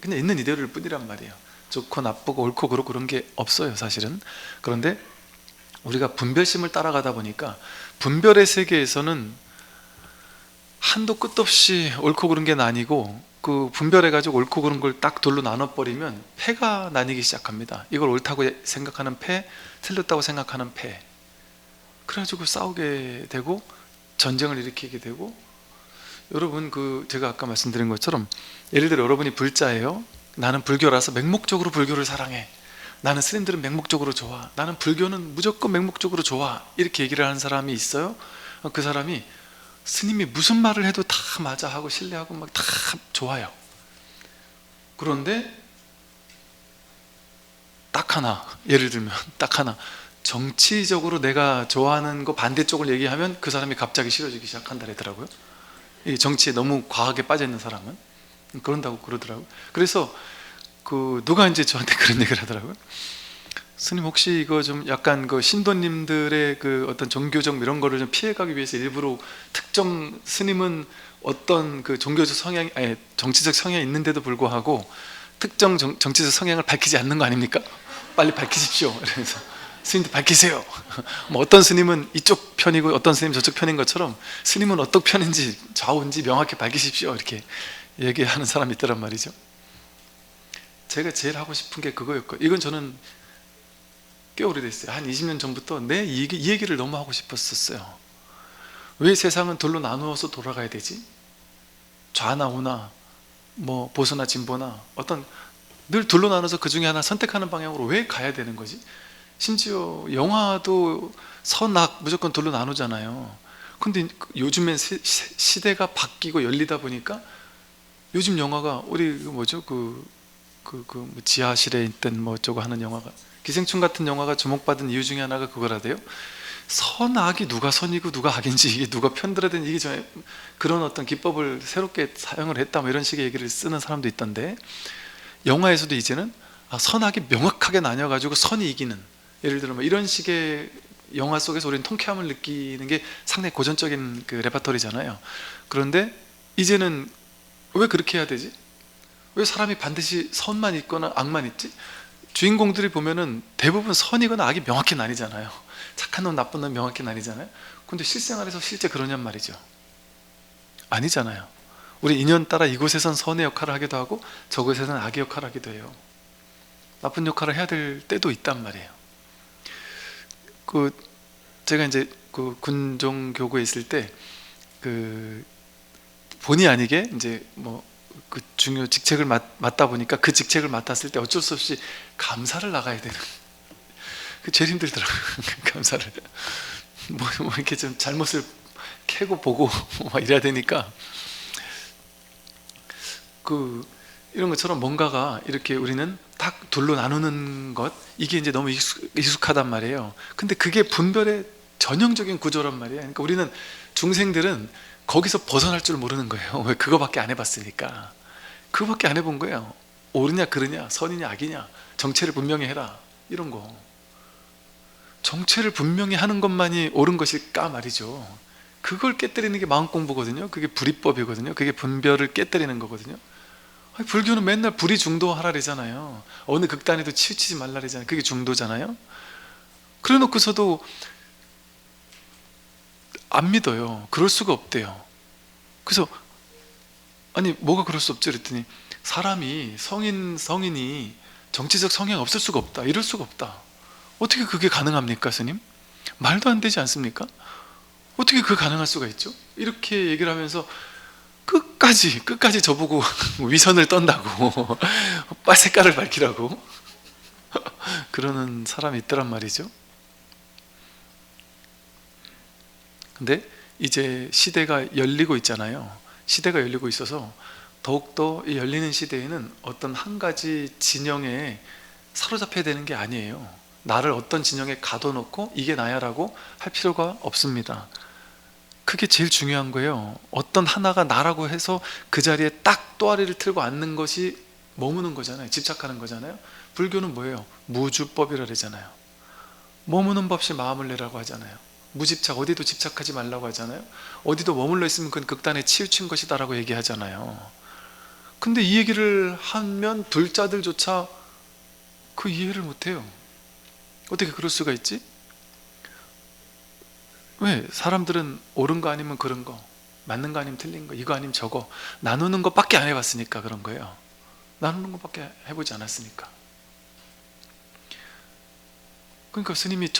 그냥 있는 이대로일 뿐이란 말이에요. 좋고 나쁘고 옳고 그렇고 그런 게 없어요 사실은. 그런데 우리가 분별심을 따라가다 보니까 분별의 세계에서는 한도 끝도 없이 옳고 그른 게 나뉘고, 그 분별해가지고 옳고 그른 걸 딱 둘로 나눠버리면 패가 나뉘기 시작합니다. 이걸 옳다고 생각하는 패, 틀렸다고 생각하는 패. 그래가지고 싸우게 되고 전쟁을 일으키게 되고. 여러분 제가 아까 말씀드린 것처럼 예를 들어 여러분이 불자예요. 나는 불교라서 맹목적으로 불교를 사랑해. 나는 스님들은 맹목적으로 좋아, 나는 불교는 무조건 맹목적으로 좋아, 이렇게 얘기를 하는 사람이 있어요. 그 사람이 스님이 무슨 말을 해도 다 맞아 하고 신뢰하고 막 다 좋아요. 그런데 딱 하나, 예를 들면 딱 하나, 정치적으로 내가 좋아하는 거 반대쪽을 얘기하면 그 사람이 갑자기 싫어지기 시작한다더라고요. 이 정치에 너무 과하게 빠져 있는 사람은 그런다고 그러더라고요. 그래서 누가 이제 저한테 그런 얘기를 하더라고요. 스님 혹시 이거 좀 약간 신도님들의 어떤 종교적 이런 거를 좀 피해가기 위해서 일부러 특정 스님은 어떤 종교적 성향, 아니 정치적 성향이 있는데도 불구하고 특정 정치적 성향을 밝히지 않는 거 아닙니까? 빨리 밝히십시오. 그래서 스님도 밝히세요. 뭐 어떤 스님은 이쪽 편이고 어떤 스님 저쪽 편인 것처럼 스님은 어떤 편인지 좌우인지 명확히 밝히십시오, 이렇게 얘기하는 사람이 있더란 말이죠. 제가 제일 하고 싶은 게 그거였고, 이건 저는 꽤 오래됐어요. 한 20년 전부터 이 얘기를 너무 하고 싶었었어요. 왜 세상은 둘로 나누어서 돌아가야 되지? 좌나 우나 뭐 보수나 진보나 어떤 늘 둘로 나눠서 그 중에 하나 선택하는 방향으로 왜 가야 되는 거지? 심지어 영화도 선악 무조건 둘로 나누잖아요. 근데 요즘엔 시대가 바뀌고 열리다 보니까 요즘 영화가 우리 뭐죠? 뭐 지하실에 있던 뭐 어쩌고 하는 영화가, 기생충 같은 영화가 주목받은 이유 중에 하나가 그거라대요. 선악이 누가 선이고 누가 악인지, 이게 누가 편들어야 되는지, 이게 전에 그런 어떤 기법을 새롭게 사용을 했다, 뭐 이런 식의 얘기를 쓰는 사람도 있던데, 영화에서도 이제는 선악이 명확하게 나뉘어가지고 선이 이기는, 예를 들어 뭐 이런 식의 영화 속에서 우리는 통쾌함을 느끼는 게 상당히 고전적인 레퍼토리잖아요. 그런데 이제는 왜 그렇게 해야 되지? 왜 사람이 반드시 선만 있거나 악만 있지? 주인공들이 보면은 대부분 선이거나 악이 명확히 나뉘잖아요. 착한 놈 나쁜 놈 명확히 나뉘잖아요. 근데 실생활에서 실제 그러냔 말이죠. 아니잖아요. 우리 인연 따라 이곳에선 선의 역할을 하기도 하고 저곳에서는 악의 역할을 하기도 해요. 나쁜 역할을 해야 될 때도 있단 말이에요. 제가 이제 군종교구에 있을 때 본의 아니게 이제 뭐 중요 직책을 맡다 보니까 그 직책을 맡았을 때 어쩔 수 없이 감사를 나가야 되는, 제일 힘들더라고요. 감사를 뭐 이렇게 좀 잘못을 캐고 보고 막 이래야 되니까, 이런 것처럼 뭔가가 이렇게 우리는 딱 둘로 나누는 것, 이게 이제 너무 익숙하단 말이에요. 근데 그게 분별의 전형적인 구조란 말이에요. 그러니까 우리는 중생들은 거기서 벗어날 줄 모르는 거예요. 왜? 그거밖에 안 해봤으니까. 그거밖에 안 해본 거예요. 옳으냐 그르냐, 선이냐 악이냐, 정체를 분명히 해라, 이런 거. 정체를 분명히 하는 것만이 옳은 것일까 말이죠. 그걸 깨뜨리는 게 마음 공부거든요. 그게 불이법이거든요. 그게 분별을 깨뜨리는 거거든요. 불교는 맨날 불이 중도하라 그러잖아요. 어느 극단에도 치우치지 말라 그러잖아요. 그게 중도잖아요. 그래 놓고서도 안 믿어요. 그럴 수가 없대요. 그래서 아니 뭐가 그럴 수 없지 그랬더니, 사람이 성인이 정치적 성향이 없을 수가 없다, 이럴 수가 없다. 어떻게 그게 가능합니까 스님? 말도 안 되지 않습니까? 어떻게 그게 가능할 수가 있죠? 이렇게 얘기를 하면서 끝까지 저보고 위선을 떤다고 색깔을 밝히라고 그러는 사람이 있더란 말이죠. 근데 이제 시대가 열리고 있잖아요. 시대가 열리고 있어서 더욱더 이 열리는 시대에는 어떤 한 가지 진영에 사로잡혀야 되는 게 아니에요. 나를 어떤 진영에 가둬놓고 이게 나야 라고 할 필요가 없습니다. 그게 제일 중요한 거예요. 어떤 하나가 나라고 해서 그 자리에 딱 또아리를 틀고 앉는 것이 머무는 거잖아요. 집착하는 거잖아요. 불교는 뭐예요? 무주법이라 그러잖아요. 머무는 법 없이 마음을 내라고 하잖아요. 무집착, 어디도 집착하지 말라고 하잖아요. 어디도 머물러 있으면 그건 극단에 치우친 것이다 라고 얘기하잖아요. 근데 이 얘기를 하면 둘자들조차 그 이해를 못해요. 어떻게 그럴 수가 있지? 왜? 사람들은 옳은 거 아니면 그런 거, 맞는 거 아니면 틀린 거, 이거 아니면 저거, 나누는 것밖에 안 해봤으니까 그런 거예요. 나누는 것밖에 해보지 않았으니까. 그러니까 스님이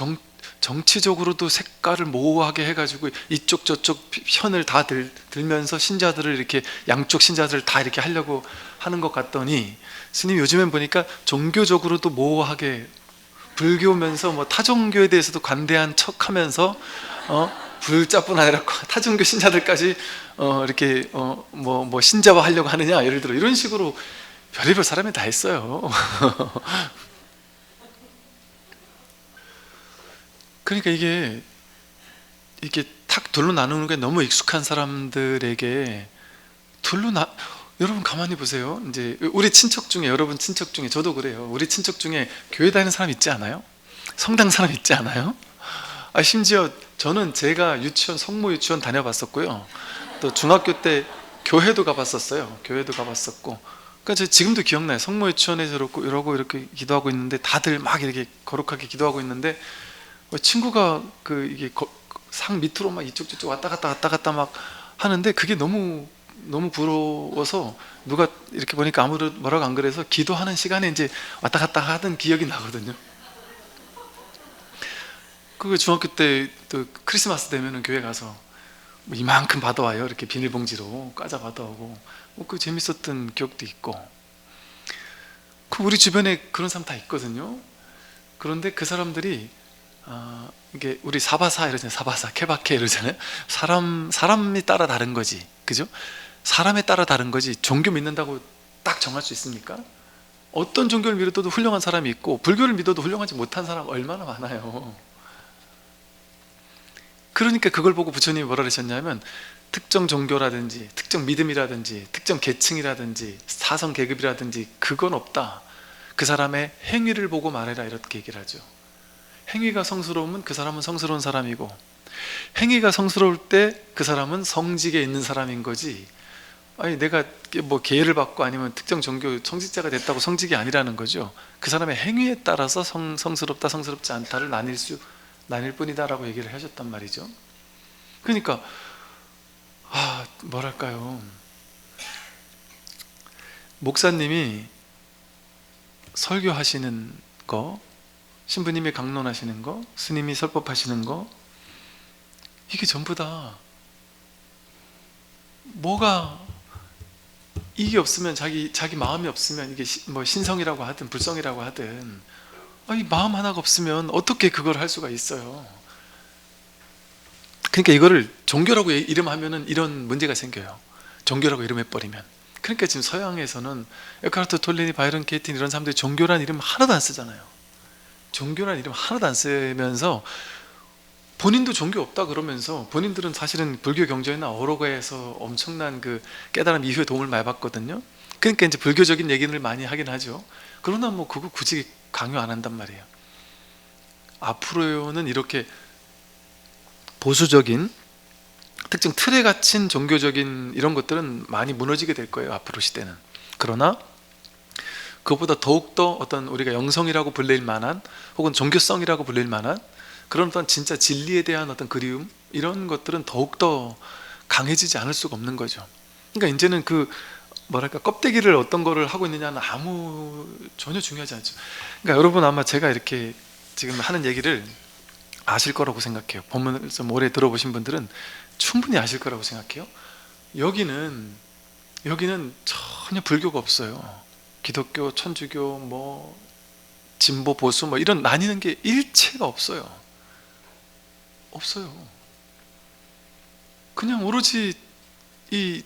정치적으로도 색깔을 모호하게 해가지고 이쪽 저쪽 편을 다 들면서 신자들을 이렇게 양쪽 신자들을 다 이렇게 하려고 하는 것 같더니 스님 요즘엔 보니까 종교적으로도 모호하게 불교면서 뭐 타종교에 대해서도 관대한 척하면서 불자뿐 아니라 타종교 신자들까지 이렇게 뭐 신자화 하려고 하느냐, 예를 들어 이런 식으로 별의별 사람이 다 했어요. 그러니까 이게 탁 둘로 나누는 게 너무 익숙한 사람들에게 여러분 가만히 보세요. 이제 우리 친척 중에, 여러분 친척 중에, 저도 그래요. 우리 친척 중에 교회 다니는 사람 있지 않아요? 성당 사람 있지 않아요? 심지어 저는 제가 유치원, 성모 유치원 다녀봤었고요. 또 중학교 때 교회도 가봤었어요. 교회도 가봤었고. 그러니까 저 지금도 기억나요. 성모 유치원에서 이러고 이렇게 기도하고 있는데 다들 막 이렇게 거룩하게 기도하고 있는데 친구가 이게 상 밑으로 막 이쪽 저쪽 왔다 갔다 막 하는데 그게 너무 부러워서 누가 이렇게 보니까 아무도 뭐라고 안 그래서 기도하는 시간에 이제 왔다 갔다 하던 기억이 나거든요. 그 중학교 때 또 크리스마스 되면은 교회 가서 뭐 이만큼 받아와요. 이렇게 비닐봉지로 과자 받아오고 그 재밌었던 기억도 있고. 그 우리 주변에 그런 사람 다 있거든요. 그런데 그 사람들이 이게 우리 사바사 이러잖아요. 사바사, 케바케 이러잖아요. 사람이 따라 다른 거지, 그죠? 사람에 따라 다른 거지 종교 믿는다고 딱 정할 수 있습니까? 어떤 종교를 믿어도 훌륭한 사람이 있고 불교를 믿어도 훌륭하지 못한 사람 얼마나 많아요. 그러니까 그걸 보고 부처님이 뭐라 그러셨냐면 특정 종교라든지 특정 믿음이라든지 특정 계층이라든지 사성 계급이라든지 그건 없다. 그 사람의 행위를 보고 말해라, 이렇게 얘기를 하죠. 행위가 성스러우면 그 사람은 성스러운 사람이고, 행위가 성스러울 때 그 사람은 성직에 있는 사람인 거지, 내가 뭐 계를 받고 아니면 특정 종교 성직자가 됐다고 성직이 아니라는 거죠. 그 사람의 행위에 따라서 성스럽다 성스럽지 않다를 나뉠 뿐이다라고 얘기를 하셨단 말이죠. 그러니까 뭐랄까요, 목사님이 설교하시는 거, 신부님이 강론하시는 거, 스님이 설법하시는 거, 이게 전부 다 뭐가 이게 없으면 자기 마음이 없으면 이게 뭐 신성이라고 하든 불성이라고 하든 이 마음 하나가 없으면 어떻게 그걸 할 수가 있어요. 그러니까 이거를 종교라고 이름하면은 이런 문제가 생겨요. 종교라고 이름해버리면. 그러니까 지금 서양에서는 에카르트 톨레니, 바이런 케이틴 이런 사람들이 종교란 이름 하나도 안 쓰잖아요. 종교란 이름 하나도 안 쓰면서 본인도 종교 없다 그러면서, 본인들은 사실은 불교 경전이나 어로가에서 엄청난 그 깨달음 이후에 도움을 많이 받거든요. 그러니까 이제 불교적인 얘기를 많이 하긴 하죠. 그러나 뭐 그거 굳이 강요 안 한단 말이에요. 앞으로는 이렇게 보수적인 특정 틀에 갇힌 종교적인 이런 것들은 많이 무너지게 될 거예요, 앞으로 시대는. 그러나 그것보다 더욱더 어떤 우리가 영성이라고 불릴 만한, 혹은 종교성이라고 불릴 만한 그런 어떤 진짜 진리에 대한 어떤 그리움, 이런 것들은 더욱더 강해지지 않을 수가 없는 거죠. 그러니까 이제는 뭐랄까, 껍데기를 어떤 거를 하고 있느냐는 전혀 중요하지 않죠. 그러니까 여러분 아마 제가 이렇게 지금 하는 얘기를 아실 거라고 생각해요. 본문을 좀 오래 들어보신 분들은 충분히 아실 거라고 생각해요. 여기는 전혀 불교가 없어요. 기독교, 천주교, 뭐 진보, 보수 뭐 이런 나뉘는 게 일체가 없어요. 그냥 오로지 이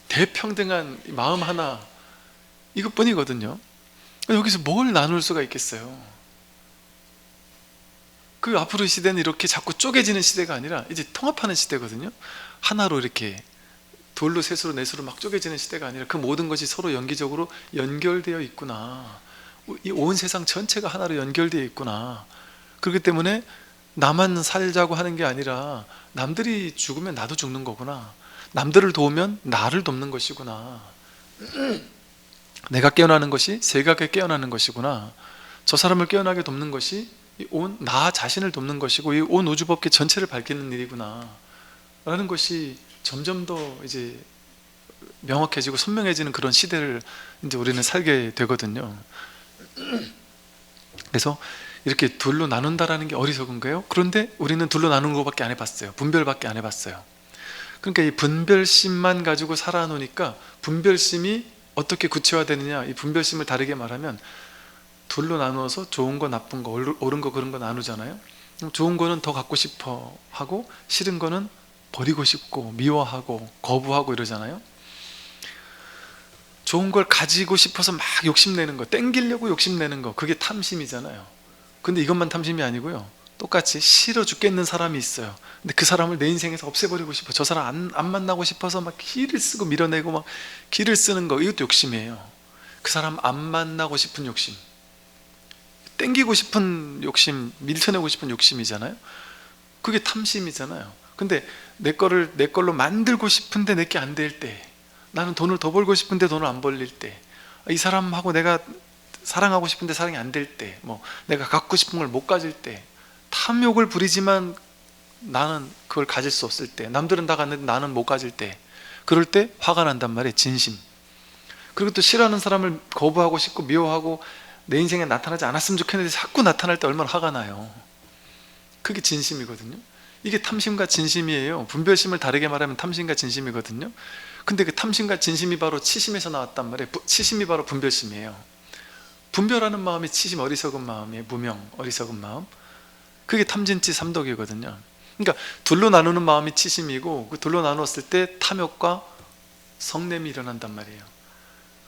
대평등한 마음 하나, 이것뿐이거든요. 여기서 뭘 나눌 수가 있겠어요. 앞으로 시대는 이렇게 자꾸 쪼개지는 시대가 아니라 이제 통합하는 시대거든요. 하나로 이렇게 둘로 셋으로 넷으로 막 쪼개지는 시대가 아니라 그 모든 것이 서로 연기적으로 연결되어 있구나. 이 온 세상 전체가 하나로 연결되어 있구나. 그렇기 때문에 나만 살자고 하는 게 아니라 남들이 죽으면 나도 죽는 거구나. 남들을 도우면 나를 돕는 것이구나. 내가 깨어나는 것이 세계가 깨어나는 것이구나. 저 사람을 깨어나게 돕는 것이 나 자신을 돕는 것이고 이 온 우주법계 전체를 밝히는 일이구나 라는 것이 점점 더 이제 명확해지고 선명해지는 그런 시대를 이제 우리는 살게 되거든요. 그래서 이렇게 둘로 나눈다라는 게 어리석은 거예요. 그런데 우리는 둘로 나누는 것밖에 안 해봤어요. 분별밖에 안 해봤어요. 그러니까 이 분별심만 가지고 살아놓으니까, 분별심이 어떻게 구체화되느냐, 이 분별심을 다르게 말하면 둘로 나누어서 좋은 거 나쁜 거 옳은 거 그런 거 나누잖아요. 좋은 거는 더 갖고 싶어 하고, 싫은 거는 버리고 싶고 미워하고 거부하고 이러잖아요. 좋은 걸 가지고 싶어서 막 욕심내는 거, 땡기려고 욕심내는 거, 그게 탐심이잖아요. 근데 이것만 탐심이 아니고요, 똑같이 싫어 죽겠는 사람이 있어요. 근데 그 사람을 내 인생에서 없애버리고 싶어, 저 사람 안 만나고 싶어서 막 기를 쓰고 밀어내고 막 기를 쓰는 거, 이것도 욕심이에요. 그 사람 안 만나고 싶은 욕심, 땡기고 싶은 욕심, 밀쳐내고 싶은 욕심이잖아요. 그게 탐심이잖아요. 근데 내 걸로 만들고 싶은데 내게 안 될 때, 나는 돈을 더 벌고 싶은데 돈을 안 벌릴 때, 이 사람하고 내가 사랑하고 싶은데 사랑이 안 될 때, 내가 갖고 싶은 걸 못 가질 때, 탐욕을 부리지만 나는 그걸 가질 수 없을 때, 남들은 다 갔는데 나는 못 가질 때, 그럴 때 화가 난단 말이에요. 진심. 그리고 또 싫어하는 사람을 거부하고 싶고 미워하고 내 인생에 나타나지 않았으면 좋겠는데 자꾸 나타날 때 얼마나 화가 나요. 그게 진심이거든요. 이게 탐심과 진심이에요. 분별심을 다르게 말하면 탐심과 진심이거든요. 근데 그 탐심과 진심이 바로 치심에서 나왔단 말이에요. 치심이 바로 분별심이에요. 분별하는 마음이 치심, 어리석은 마음이에요. 무명, 어리석은 마음. 그게 탐진치 삼독이거든요. 그러니까 둘로 나누는 마음이 치심이고, 그 둘로 나누었을 때 탐욕과 성냄이 일어난단 말이에요.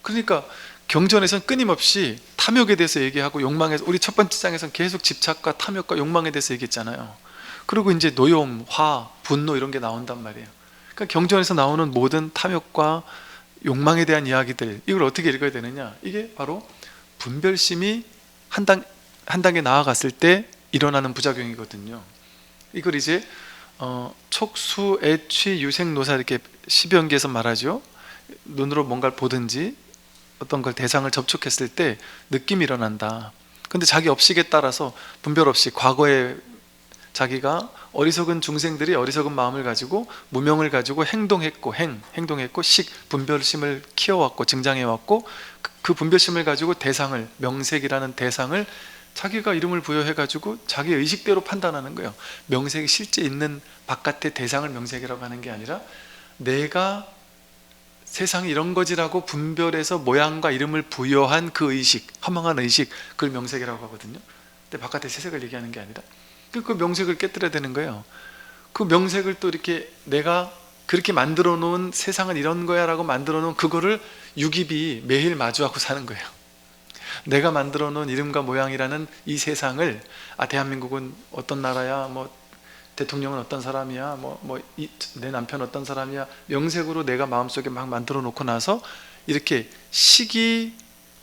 그러니까 경전에서는 끊임없이 탐욕에 대해서 얘기하고, 욕망에서, 우리 첫 번째 장에서는 계속 집착과 탐욕과 욕망에 대해서 얘기했잖아요. 그리고 이제 노염, 화, 분노 이런 게 나온단 말이에요. 그러니까 경전에서 나오는 모든 탐욕과 욕망에 대한 이야기들, 이걸 어떻게 읽어야 되느냐, 이게 바로 분별심이 한 단계 나아갔을 때 일어나는 부작용이거든요. 이걸 이제 촉수, 애취, 유생, 노사 이렇게 10연계에서 말하죠. 눈으로 뭔가를 보든지 어떤 걸 대상을 접촉했을 때 느낌이 일어난다. 근데 자기 업식에 따라서 분별 없이 과거에 자기가 어리석은 중생들이 어리석은 마음을 가지고 무명을 가지고 행동했고, 행동했고, 분별심을 키워왔고 증장해왔고, 그 분별심을 가지고 대상을, 명색이라는 대상을 자기가 이름을 부여해가지고 자기 의식대로 판단하는 거예요. 명색이 실제 있는 바깥의 대상을 명색이라고 하는 게 아니라, 내가 세상이 이런 거지라고 분별해서 모양과 이름을 부여한 그 의식, 허망한 의식, 그걸 명색이라고 하거든요. 근데 바깥의 세색을 얘기하는 게 아니라 그 명색을 깨뜨려야 되는 거예요. 그 명색을 또 이렇게 내가 그렇게 만들어 놓은, 세상은 이런 거야 라고 만들어 놓은 그거를 유기비 매일 마주하고 사는 거예요. 내가 만들어 놓은 이름과 모양이라는 이 세상을, 대한민국은 어떤 나라야, 대통령은 어떤 사람이야, 내 남편 어떤 사람이야, 명색으로 내가 마음속에 막 만들어 놓고 나서 이렇게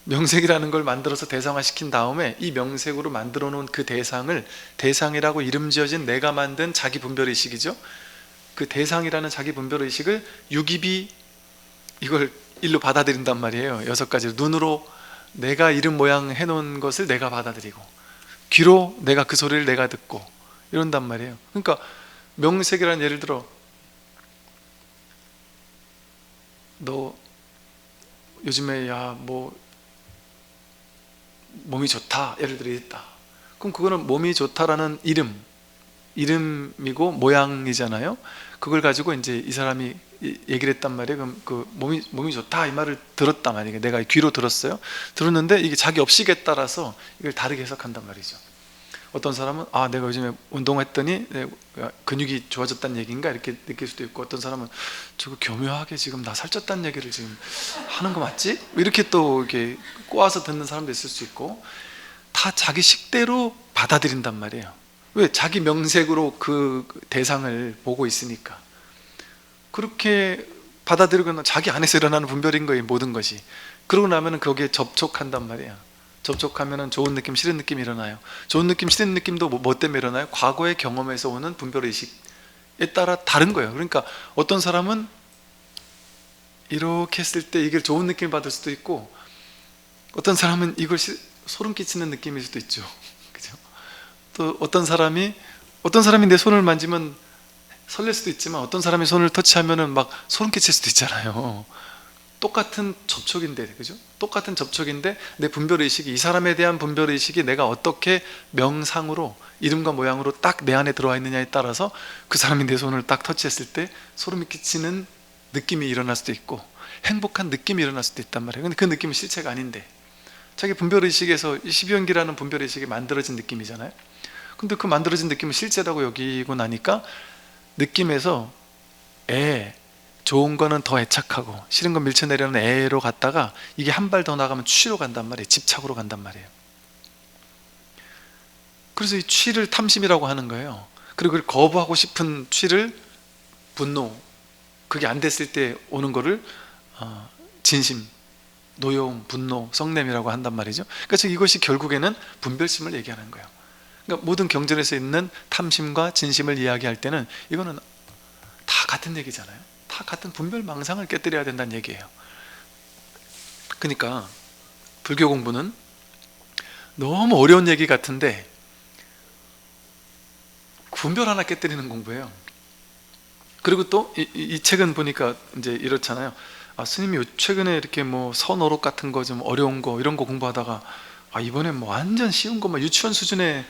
명색이라는 걸 만들어서 대상화시킨 다음에 이 명색으로 만들어 놓은 그 대상을, 대상이라고 이름 지어진 내가 만든 자기 분별의식이죠. 그 대상이라는 자기 분별의식을 유기비, 이걸 일로 받아들인단 말이에요. 6가지로. 눈으로 내가 이름 모양 해놓은 것을 내가 받아들이고, 귀로 내가 그 소리를 내가 듣고, 이런단 말이에요. 그러니까 명색이라는, 예를 들어 너 요즘에 몸이 좋다, 예를 들어 이랬다. 그럼 그거는 몸이 좋다라는 이름이고 모양이잖아요. 그걸 가지고 이제 이 사람이 얘기를 했단 말이에요. 그럼 그 몸이 좋다 이 말을 들었단 말이에요. 내가 귀로 들었어요. 들었는데 이게 자기 업식에 따라서 이걸 다르게 해석한단 말이죠. 어떤 사람은 내가 요즘에 운동했더니 근육이 좋아졌다는 얘기인가 이렇게 느낄 수도 있고, 어떤 사람은 저거 교묘하게 지금 나 살쪘다는 얘기를 지금 하는 거 맞지? 이렇게 또 이렇게 꼬아서 듣는 사람도 있을 수 있고, 다 자기 식대로 받아들인단 말이에요. 왜? 자기 명색으로 그 대상을 보고 있으니까. 그렇게 받아들이고 자기 안에서 일어나는 분별인 거예요, 모든 것이. 그러고 나면 거기에 접촉한단 말이에요. 접촉하면 좋은 느낌, 싫은 느낌이 일어나요. 좋은 느낌, 싫은 느낌도 뭐 때문에 일어나요? 과거의 경험에서 오는 분별의식에 따라 다른 거예요. 그러니까 어떤 사람은 이렇게 했을 때 이게 좋은 느낌을 받을 수도 있고, 어떤 사람은 이걸 소름 끼치는 느낌일 수도 있죠. 그죠? 또 어떤 사람이 내 손을 만지면 설렐 수도 있지만, 어떤 사람이 손을 터치하면은 막 소름 끼칠 수도 있잖아요. 똑같은 접촉인데, 그죠? 똑같은 접촉인데 내 분별의식이, 이 사람에 대한 분별의식이 내가 어떻게 명상으로 이름과 모양으로 딱 내 안에 들어와 있느냐에 따라서 그 사람이 내 손을 딱 터치했을 때 소름이 끼치는 느낌이 일어날 수도 있고 행복한 느낌이 일어날 수도 있단 말이에요. 근데 그 느낌은 실체가 아닌데, 자기 분별의식에서 12연기라는 분별의식이 만들어진 느낌이잖아요. 근데 그 만들어진 느낌을 실제라고 여기고 나니까 느낌에서 좋은 거는 더 애착하고 싫은 건 밀쳐내려는 애로 갔다가 이게 한 발 더 나가면 취로 간단 말이에요. 집착으로 간단 말이에요. 그래서 이 취를 탐심이라고 하는 거예요. 그리고 그걸 거부하고 싶은 취를 분노, 그게 안 됐을 때 오는 거를 진심, 노여움, 분노, 성냄이라고 한단 말이죠. 그래서 이것이 결국에는 분별심을 얘기하는 거예요. 그러니까 모든 경전에서 있는 탐심과 진심을 이야기할 때는 이거는 다 같은 얘기잖아요. 다 같은 분별망상을 깨뜨려야 된다는 얘기예요. 그러니까 불교 공부는 너무 어려운 얘기 같은데 분별 하나 깨뜨리는 공부예요. 그리고 또 이 책은 보니까 이제 이렇잖아요. 스님이 최근에 이렇게 뭐 선어록 같은 거 좀 어려운 거 이런 거 공부하다가 이번에 뭐 완전 쉬운 거, 뭐 유치원 수준의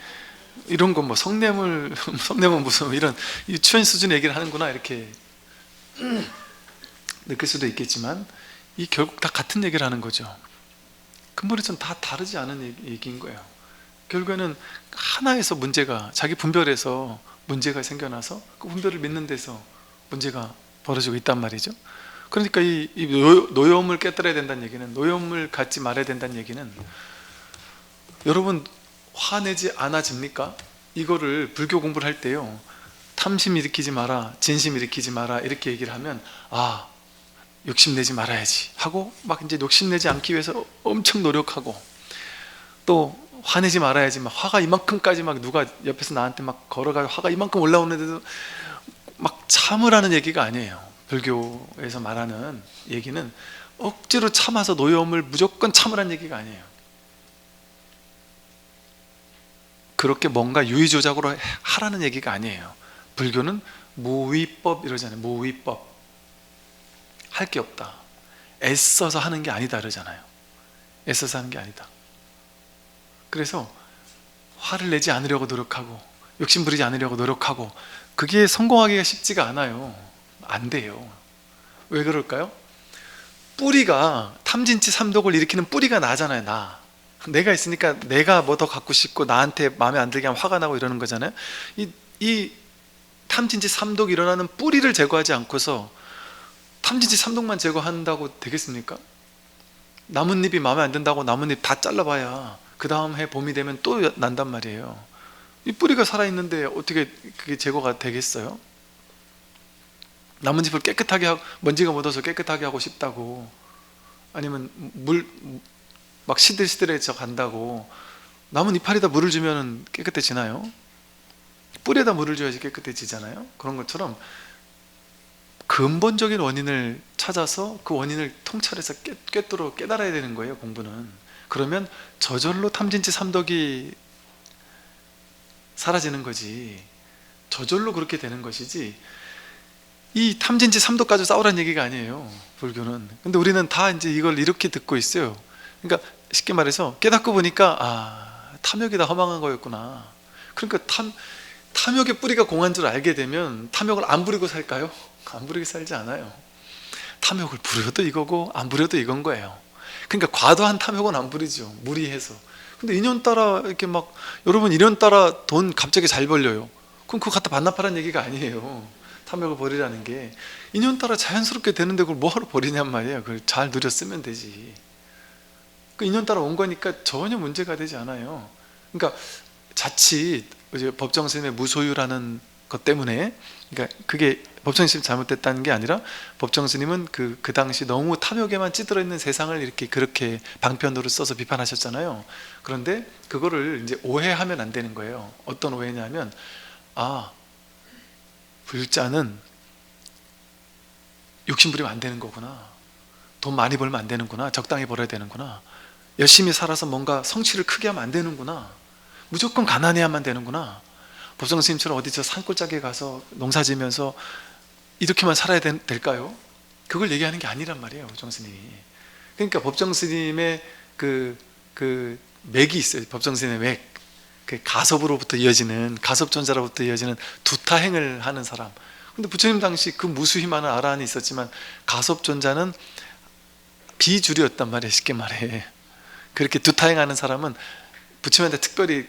이런 거, 뭐 성냄은 무슨 이런 유치원 수준 얘기를 하는구나 이렇게 느낄 수도 있겠지만, 이 결국 다 같은 얘기를 하는 거죠. 근본에서는 다 다르지 않은 얘기인 거예요. 결국에는 하나에서 문제가, 자기 분별에서 문제가 생겨나서 그 분별을 믿는 데서 문제가 벌어지고 있단 말이죠. 그러니까 이 노여움을 깨뜨려야 된다는 얘기는, 노여움을 갖지 말아야 된다는 얘기는, 여러분 화내지 않아집니까? 이거를 불교 공부를 할 때요, 탐심 일으키지 마라, 진심 일으키지 마라 이렇게 얘기를 하면 욕심내지 말아야지 하고 막 이제 욕심내지 않기 위해서 엄청 노력하고, 또 화내지 말아야지, 막 화가 이만큼까지 막 누가 옆에서 나한테 막 걸어가 화가 이만큼 올라오는데도 막 참으라는 얘기가 아니에요. 불교에서 말하는 얘기는 억지로 참아서 노여움을 무조건 참으라는 얘기가 아니에요. 그렇게 뭔가 유의조작으로 하라는 얘기가 아니에요. 불교는 무위법 이러잖아요. 무위법, 할 게 없다, 애써서 하는 게 아니다 그러잖아요. 애써서 하는 게 아니다. 그래서 화를 내지 않으려고 노력하고 욕심 부리지 않으려고 노력하고, 그게 성공하기가 쉽지가 않아요. 안 돼요. 왜 그럴까요? 뿌리가, 탐진치 삼독을 일으키는 뿌리가 나잖아요. 내가 있으니까 내가 뭐 더 갖고 싶고 나한테 마음에 안 들게 하면 화가 나고 이러는 거잖아요. 이 탐진치 삼독이 일어나는 뿌리를 제거하지 않고서 탐진치 삼독만 제거한다고 되겠습니까? 나뭇잎이 마음에 안 든다고 나뭇잎 다 잘라봐야 그 다음 해 봄이 되면 또 난단 말이에요. 이 뿌리가 살아있는데 어떻게 그게 제거가 되겠어요? 나뭇잎을 깨끗하게 하고, 먼지가 묻어서 깨끗하게 하고 싶다고, 아니면 물 막 시들시들해져 간다고 나뭇 이파리에다 물을 주면 깨끗해지나요? 뿌리에다 물을 줘야지 깨끗해지잖아요. 그런 것처럼 근본적인 원인을 찾아서 그 원인을 통찰해서 꿰뚫어 깨달아야 되는 거예요, 공부는. 그러면 저절로 탐진치 삼독이 사라지는 거지, 저절로 그렇게 되는 것이지, 이 탐진치 삼독 가지고 싸우라는 얘기가 아니에요, 불교는. 근데 우리는 다 이제 이걸 이렇게 듣고 있어요. 그러니까 쉽게 말해서 깨닫고 보니까 탐욕이 다 허망한 거였구나. 그러니까 탐욕의 뿌리가 공한 줄 알게 되면 탐욕을 안 부리고 살까요? 안 부리고 살지 않아요. 탐욕을 부려도 이거고 안 부려도 이건 거예요. 그러니까 과도한 탐욕은 안 부리죠, 무리해서. 근데 인연따라 이렇게 막, 여러분 인연따라 돈 갑자기 잘 벌려요. 그럼 그거 갖다 반납하라는 얘기가 아니에요. 탐욕을 버리라는 게 인연따라 자연스럽게 되는데 그걸 뭐하러 버리냔 말이에요. 그걸 잘 누려 쓰면 되지. 그 인연 따라 온 거니까 전혀 문제가 되지 않아요. 그러니까 자칫 법정 스님의 무소유라는 것 때문에, 그러니까 그게 법정 스님 잘못됐다는 게 아니라, 법정 스님은 그 당시 너무 탐욕에만 찌들어 있는 세상을 이렇게 그렇게 방편으로 써서 비판하셨잖아요. 그런데 그거를 이제 오해하면 안 되는 거예요. 어떤 오해냐면, 불자는 욕심 부리면 안 되는 거구나, 돈 많이 벌면 안 되는구나, 적당히 벌어야 되는구나, 열심히 살아서 뭔가 성취를 크게 하면 안 되는구나, 무조건 가난해야만 되는구나, 법정 스님처럼 어디 저 산골짜기에 가서 농사 지면서 이렇게만 살아야 될까요? 그걸 얘기하는 게 아니란 말이에요, 법정스님이. 그러니까 법정스님의 그 맥이 있어요. 법정스님의 맥. 그 가섭으로부터 이어지는, 가섭존자로부터 이어지는 두타행을 하는 사람. 근데 부처님 당시 그 무수히 많은 아라한이 있었지만 가섭존자는 비주류였단 말이에요, 쉽게 말해. 그렇게 두타행하는 사람은 부처님한테 특별히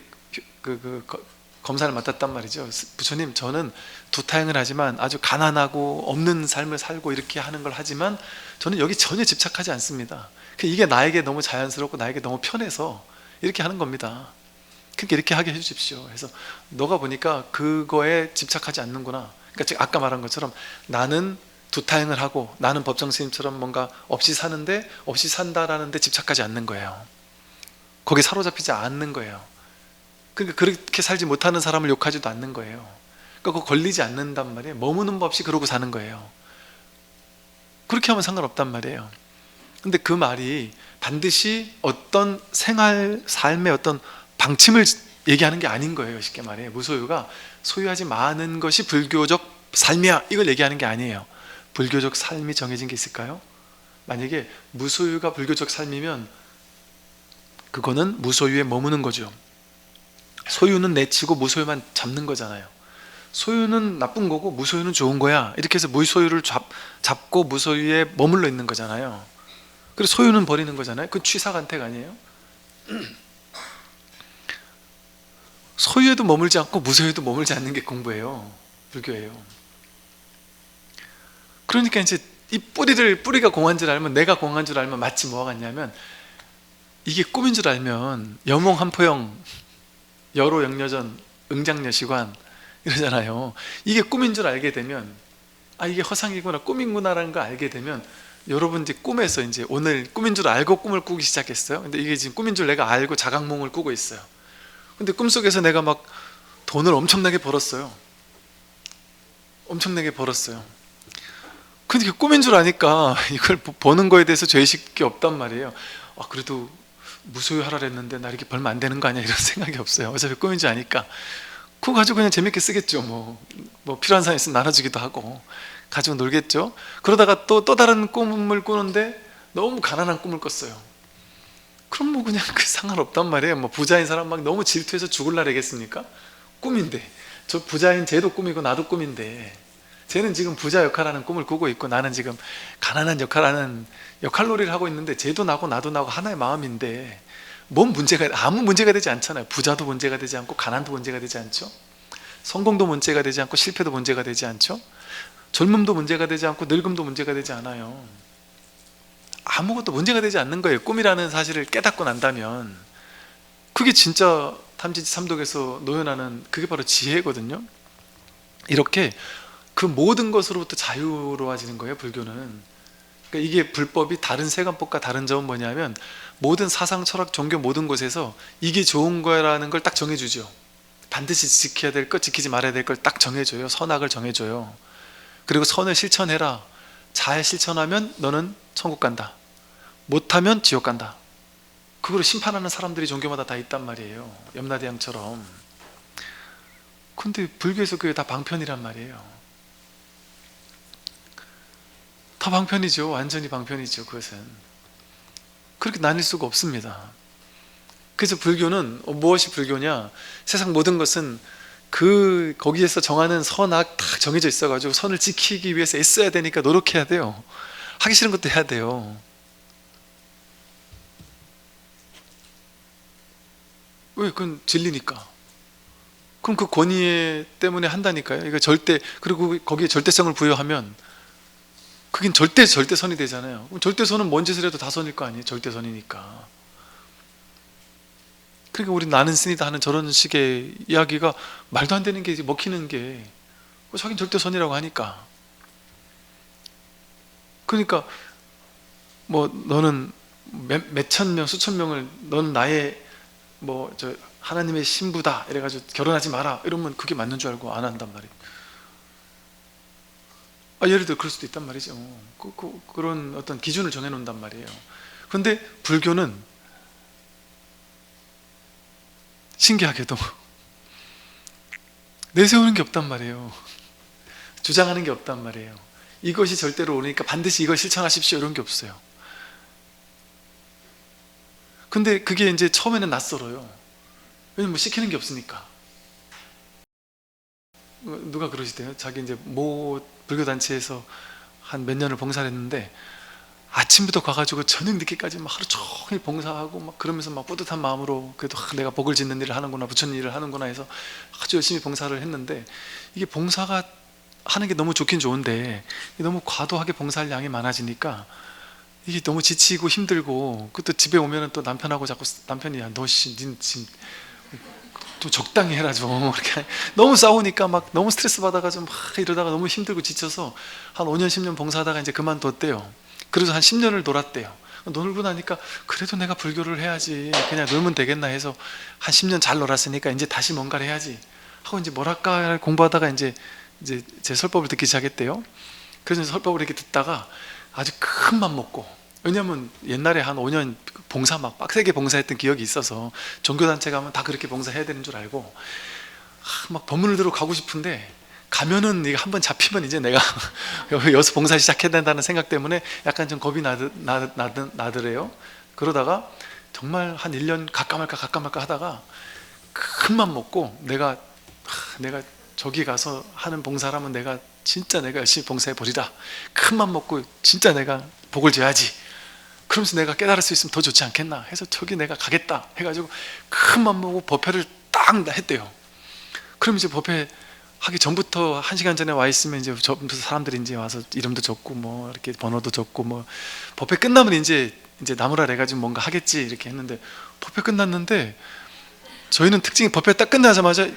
검사를 맡았단 말이죠. 부처님, 저는 두타행을 하지만 아주 가난하고 없는 삶을 살고 이렇게 하는 걸 하지만 저는 여기 전혀 집착하지 않습니다. 이게 나에게 너무 자연스럽고 나에게 너무 편해서 이렇게 하는 겁니다. 그러니까 이렇게 하게 해주십시오. 그래서 너가 보니까 그거에 집착하지 않는구나. 그러니까 아까 말한 것처럼 나는 두타행을 하고 나는 법정스님처럼 뭔가 없이 사는데, 없이 산다라는 데 집착하지 않는 거예요. 거기에 사로잡히지 않는 거예요. 그러니까 그렇게 살지 못하는 사람을 욕하지도 않는 거예요. 그러니까 그거 걸리지 않는단 말이에요. 머무는 법 없이 그러고 사는 거예요. 그렇게 하면 상관없단 말이에요. 근데 그 말이 반드시 어떤 생활, 삶의 어떤 방침을 얘기하는 게 아닌 거예요. 쉽게 말해 무소유가 소유하지 마는 것이 불교적 삶이야, 이걸 얘기하는 게 아니에요. 불교적 삶이 정해진 게 있을까요? 만약에 무소유가 불교적 삶이면 그거는 무소유에 머무는 거죠. 소유는 내치고 무소유만 잡는 거잖아요. 소유는 나쁜 거고 무소유는 좋은 거야, 이렇게 해서 무소유를 잡고 무소유에 머물러 있는 거잖아요. 그래서 소유는 버리는 거잖아요. 그건 취사간택 아니에요? 소유에도 머물지 않고 무소유에도 머물지 않는 게 공부예요, 불교예요. 그러니까 이제 이 뿌리가 공한 줄 알면, 내가 공한 줄 알면 마치 뭐가 같냐면, 이게 꿈인 줄 알면 여몽 한포영 여로 영여전 응장여시관 이러잖아요. 이게 꿈인 줄 알게 되면, 아 이게 허상이구나, 꿈이구나라는 걸 알게 되면, 여러분 이제 꿈에서 이제 오늘 꿈인 줄 알고 꿈을 꾸기 시작했어요. 근데 이게 지금 꿈인 줄 내가 알고 자각몽을 꾸고 있어요. 근데 꿈속에서 내가 막 돈을 엄청나게 벌었어요. 엄청나게 벌었어요. 근데 이게 꿈인 줄 아니까 이걸 버는 거에 대해서 죄의식이 없단 말이에요. 아 그래도 무소유하라 그랬는데 나 이렇게 벌면 안 되는 거 아니야, 이런 생각이 없어요. 어차피 꿈인 줄 아니까 그거 가지고 그냥 재밌게 쓰겠죠. 뭐 필요한 사람 있으면 나눠주기도 하고 가지고 놀겠죠. 그러다가 또 다른 꿈을 꾸는데 너무 가난한 꿈을 꿨어요. 그럼 뭐 그냥 그 상관없단 말이에요. 뭐 부자인 사람 막 너무 질투해서 죽을 날이겠습니까? 꿈인데, 저 부자인 쟤도 꿈이고 나도 꿈인데, 쟤는 지금 부자 역할하는 꿈을 꾸고 있고 나는 지금 가난한 역할하는 역할놀이를 하고 있는데, 쟤도 나고 나도 나고 하나의 마음인데 뭔 문제가, 아무 문제가 되지 않잖아요. 부자도 문제가 되지 않고 가난도 문제가 되지 않죠. 성공도 문제가 되지 않고 실패도 문제가 되지 않죠. 젊음도 문제가 되지 않고 늙음도 문제가 되지 않아요. 아무것도 문제가 되지 않는 거예요. 꿈이라는 사실을 깨닫고 난다면. 그게 진짜 탐지지 삼독에서 노현하는, 그게 바로 지혜거든요. 이렇게 그 모든 것으로부터 자유로워지는 거예요, 불교는. 그러니까 이게 불법이 다른 세관법과 다른 점은 뭐냐면, 모든 사상, 철학, 종교 모든 곳에서 이게 좋은 거라는 걸 딱 정해주죠. 반드시 지켜야 될 것, 지키지 말아야 될 걸 딱 정해줘요. 선악을 정해줘요. 그리고 선을 실천해라. 잘 실천하면 너는 천국 간다, 못하면 지옥 간다. 그걸 심판하는 사람들이 종교마다 다 있단 말이에요, 염라대왕처럼. 근데 불교에서 그게 다 방편이란 말이에요. 다 방편이죠. 완전히 방편이죠. 그것은 그렇게 나뉠 수가 없습니다. 그래서 불교는 무엇이 불교냐, 세상 모든 것은 거기에서 정하는 선악 다 정해져 있어가지고 선을 지키기 위해서 애써야 되니까 노력해야 돼요. 하기 싫은 것도 해야 돼요. 왜? 그건 진리니까. 그럼 그 권위 때문에 한다니까요. 이거 절대, 그리고 거기에 절대성을 부여하면 그긴 절대선이 되잖아요. 그럼 절대선은 뭔 짓을 해도 다 선일 거 아니에요. 절대선이니까. 그러니까 우리 나는 신이다 하는 저런 식의 이야기가 말도 안 되는 게 먹히는 게, 자기는 절대선이라고 하니까. 그러니까 뭐 너는 몇천 명, 수천 명을, 너는 나의 하나님의 신부다 이래가지고 결혼하지 마라 이러면 그게 맞는 줄 알고 안 한단 말이에요. 예를 들어 그럴 수도 있단 말이죠. 그런 어떤 기준을 정해놓는단 말이에요. 그런데 불교는 신기하게도 내세우는 게 없단 말이에요. 주장하는 게 없단 말이에요. 이것이 절대로 오르니까 반드시 이걸 실천하십시오 이런 게 없어요. 근데 그게 이제 처음에는 낯설어요. 왜냐면 뭐 시키는 게 없으니까. 누가 그러시대요. 자기 이제 모 불교단체에서 한 몇 년을 봉사를 했는데 아침부터 가가지고 저녁 늦게까지 막 하루 종일 봉사하고 막 그러면서 막 뿌듯한 마음으로 그래도 내가 복을 짓는 일을 하는구나, 부처님 일을 하는구나 해서 아주 열심히 봉사를 했는데, 이게 봉사가 하는 게 너무 좋긴 좋은데 너무 과도하게 봉사할 양이 많아지니까 이게 너무 지치고 힘들고, 그것도 집에 오면은 또 남편하고 자꾸 남편이 야 너 지금 또 적당히 해라 좀 이렇게 너무 싸우니까 막 너무 스트레스 받아가지고 막 이러다가 너무 힘들고 지쳐서 한 5년 10년 봉사하다가 이제 그만뒀대요. 그래서 한 10년을 놀았대요. 놀고 나니까 그래도 내가 불교를 해야지, 그냥 놀면 되겠나 해서 한 10년 잘 놀았으니까 이제 다시 뭔가를 해야지 하고 이제 뭐랄까 공부하다가 이제 제 설법을 듣기 시작했대요. 그래서 설법을 이렇게 듣다가 아주 큰 맘 먹고, 왜냐면 옛날에 한 5년 봉사 막 빡세게 봉사했던 기억이 있어서 종교단체 가면 다 그렇게 봉사해야 되는 줄 알고 막 법문을 들어 가고 싶은데, 가면은 이거 한번 잡히면 이제 내가 여기서 봉사 시작해야 된다는 생각 때문에 약간 좀 겁이 나더래요. 그러다가 정말 한 1년 갈까 말까 하다가 큰 맘 먹고 내가 저기 가서 하는 봉사라면 내가 진짜 내가 열심히 봉사해 버리라, 큰 맘 먹고 진짜 내가 복을 줘야지, 그러면서 내가 깨달을 수 있으면 더 좋지 않겠나 해서 저기 내가 가겠다 해가지고 큰 맘 먹고 법회를 딱 했대요. 그럼 이제 법회 하기 전부터 1시간 전에 와 있으면 이제 전부터 사람들이 이제 와서 이름도 적고 뭐 이렇게 번호도 적고 뭐, 법회 끝나면 이제 나무라 해가지고 뭔가 하겠지 이렇게 했는데, 법회 끝났는데 저희는 특징이 법회 딱 끝나자마자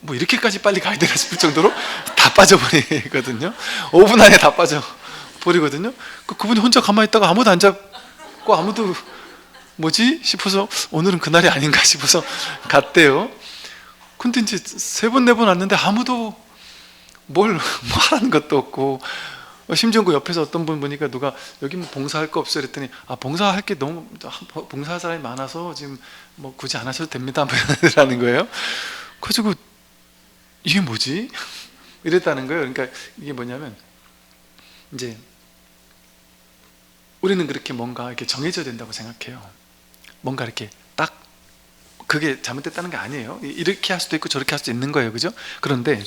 뭐 이렇게까지 빨리 가야 되나 싶을 정도로 다 빠져버리거든요. 5분 안에 다 빠져버리거든요. 그분이 혼자 가만히 있다가 아무도 안 잡고, 아무도 뭐지 싶어서 오늘은 그날이 아닌가 싶어서 갔대요. 근데 이제 3번 4번 왔는데 아무도 뭐 하라는 것도 없고, 심지어 그 옆에서 어떤 분 보니까 누가 여기 뭐 봉사할 거 없어요 그랬더니, 아 봉사할 게 너무, 봉사할 사람이 많아서 지금 뭐 굳이 안 하셔도 됩니다 뭐 이러는 거예요. 그래가지고 이게 뭐지? 이랬다는 거예요. 그러니까 이게 뭐냐면 이제 우리는 그렇게 뭔가 이렇게 정해져야 된다고 생각해요. 뭔가 이렇게 딱 그게 잘못됐다는 게 아니에요. 이렇게 할 수도 있고 저렇게 할 수도 있는 거예요, 그죠? 그런데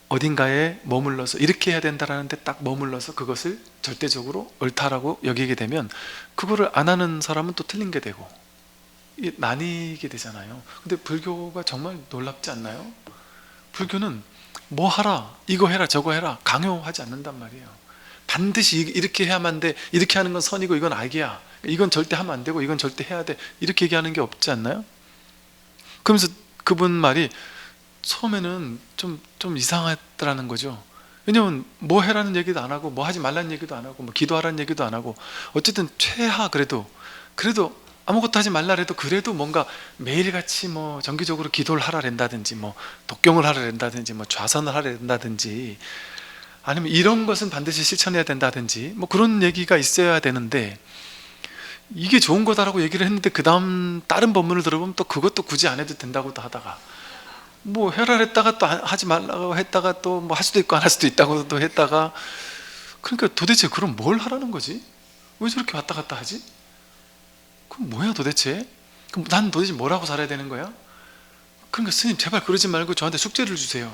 어딘가에 머물러서 이렇게 해야 된다라는 데 딱 머물러서 그것을 절대적으로 옳다라고 여기게 되면 그거를 안 하는 사람은 또 틀린 게 되고 나뉘게 되잖아요. 근데 불교가 정말 놀랍지 않나요? 불교는 뭐 하라, 이거 해라, 저거 해라 강요하지 않는단 말이에요. 반드시 이렇게 해야만 돼, 이렇게 하는 건 선이고 이건 악이야, 이건 절대 하면 안 되고 이건 절대 해야 돼, 이렇게 얘기하는 게 없지 않나요? 그러면서 그분 말이 처음에는 좀 이상하더라는 거죠. 왜냐면 뭐 해라는 얘기도 안 하고 뭐 하지 말라는 얘기도 안 하고 뭐 기도하라는 얘기도 안 하고, 어쨌든 최하 그래도 아무것도 하지 말라 해도 그래도 뭔가 매일같이 뭐 정기적으로 기도를 하라 된다든지 뭐 독경을 하라 된다든지 뭐 좌선을 하라 된다든지 아니면 이런 것은 반드시 실천해야 된다든지 뭐 그런 얘기가 있어야 되는데, 이게 좋은 거다라고 얘기를 했는데 그 다음 다른 법문을 들어보면 또 그것도 굳이 안 해도 된다고도 하다가, 뭐 해라 했다가 또 하지 말라고 했다가 또 뭐 할 수도 있고 안 할 수도 있다고 또 했다가, 그러니까 도대체 그럼 뭘 하라는 거지? 왜 저렇게 왔다 갔다 하지? 그럼 뭐야 도대체? 그럼 난 도대체 뭐라고 살아야 되는 거야? 그러니까 스님 제발 그러지 말고 저한테 숙제를 주세요.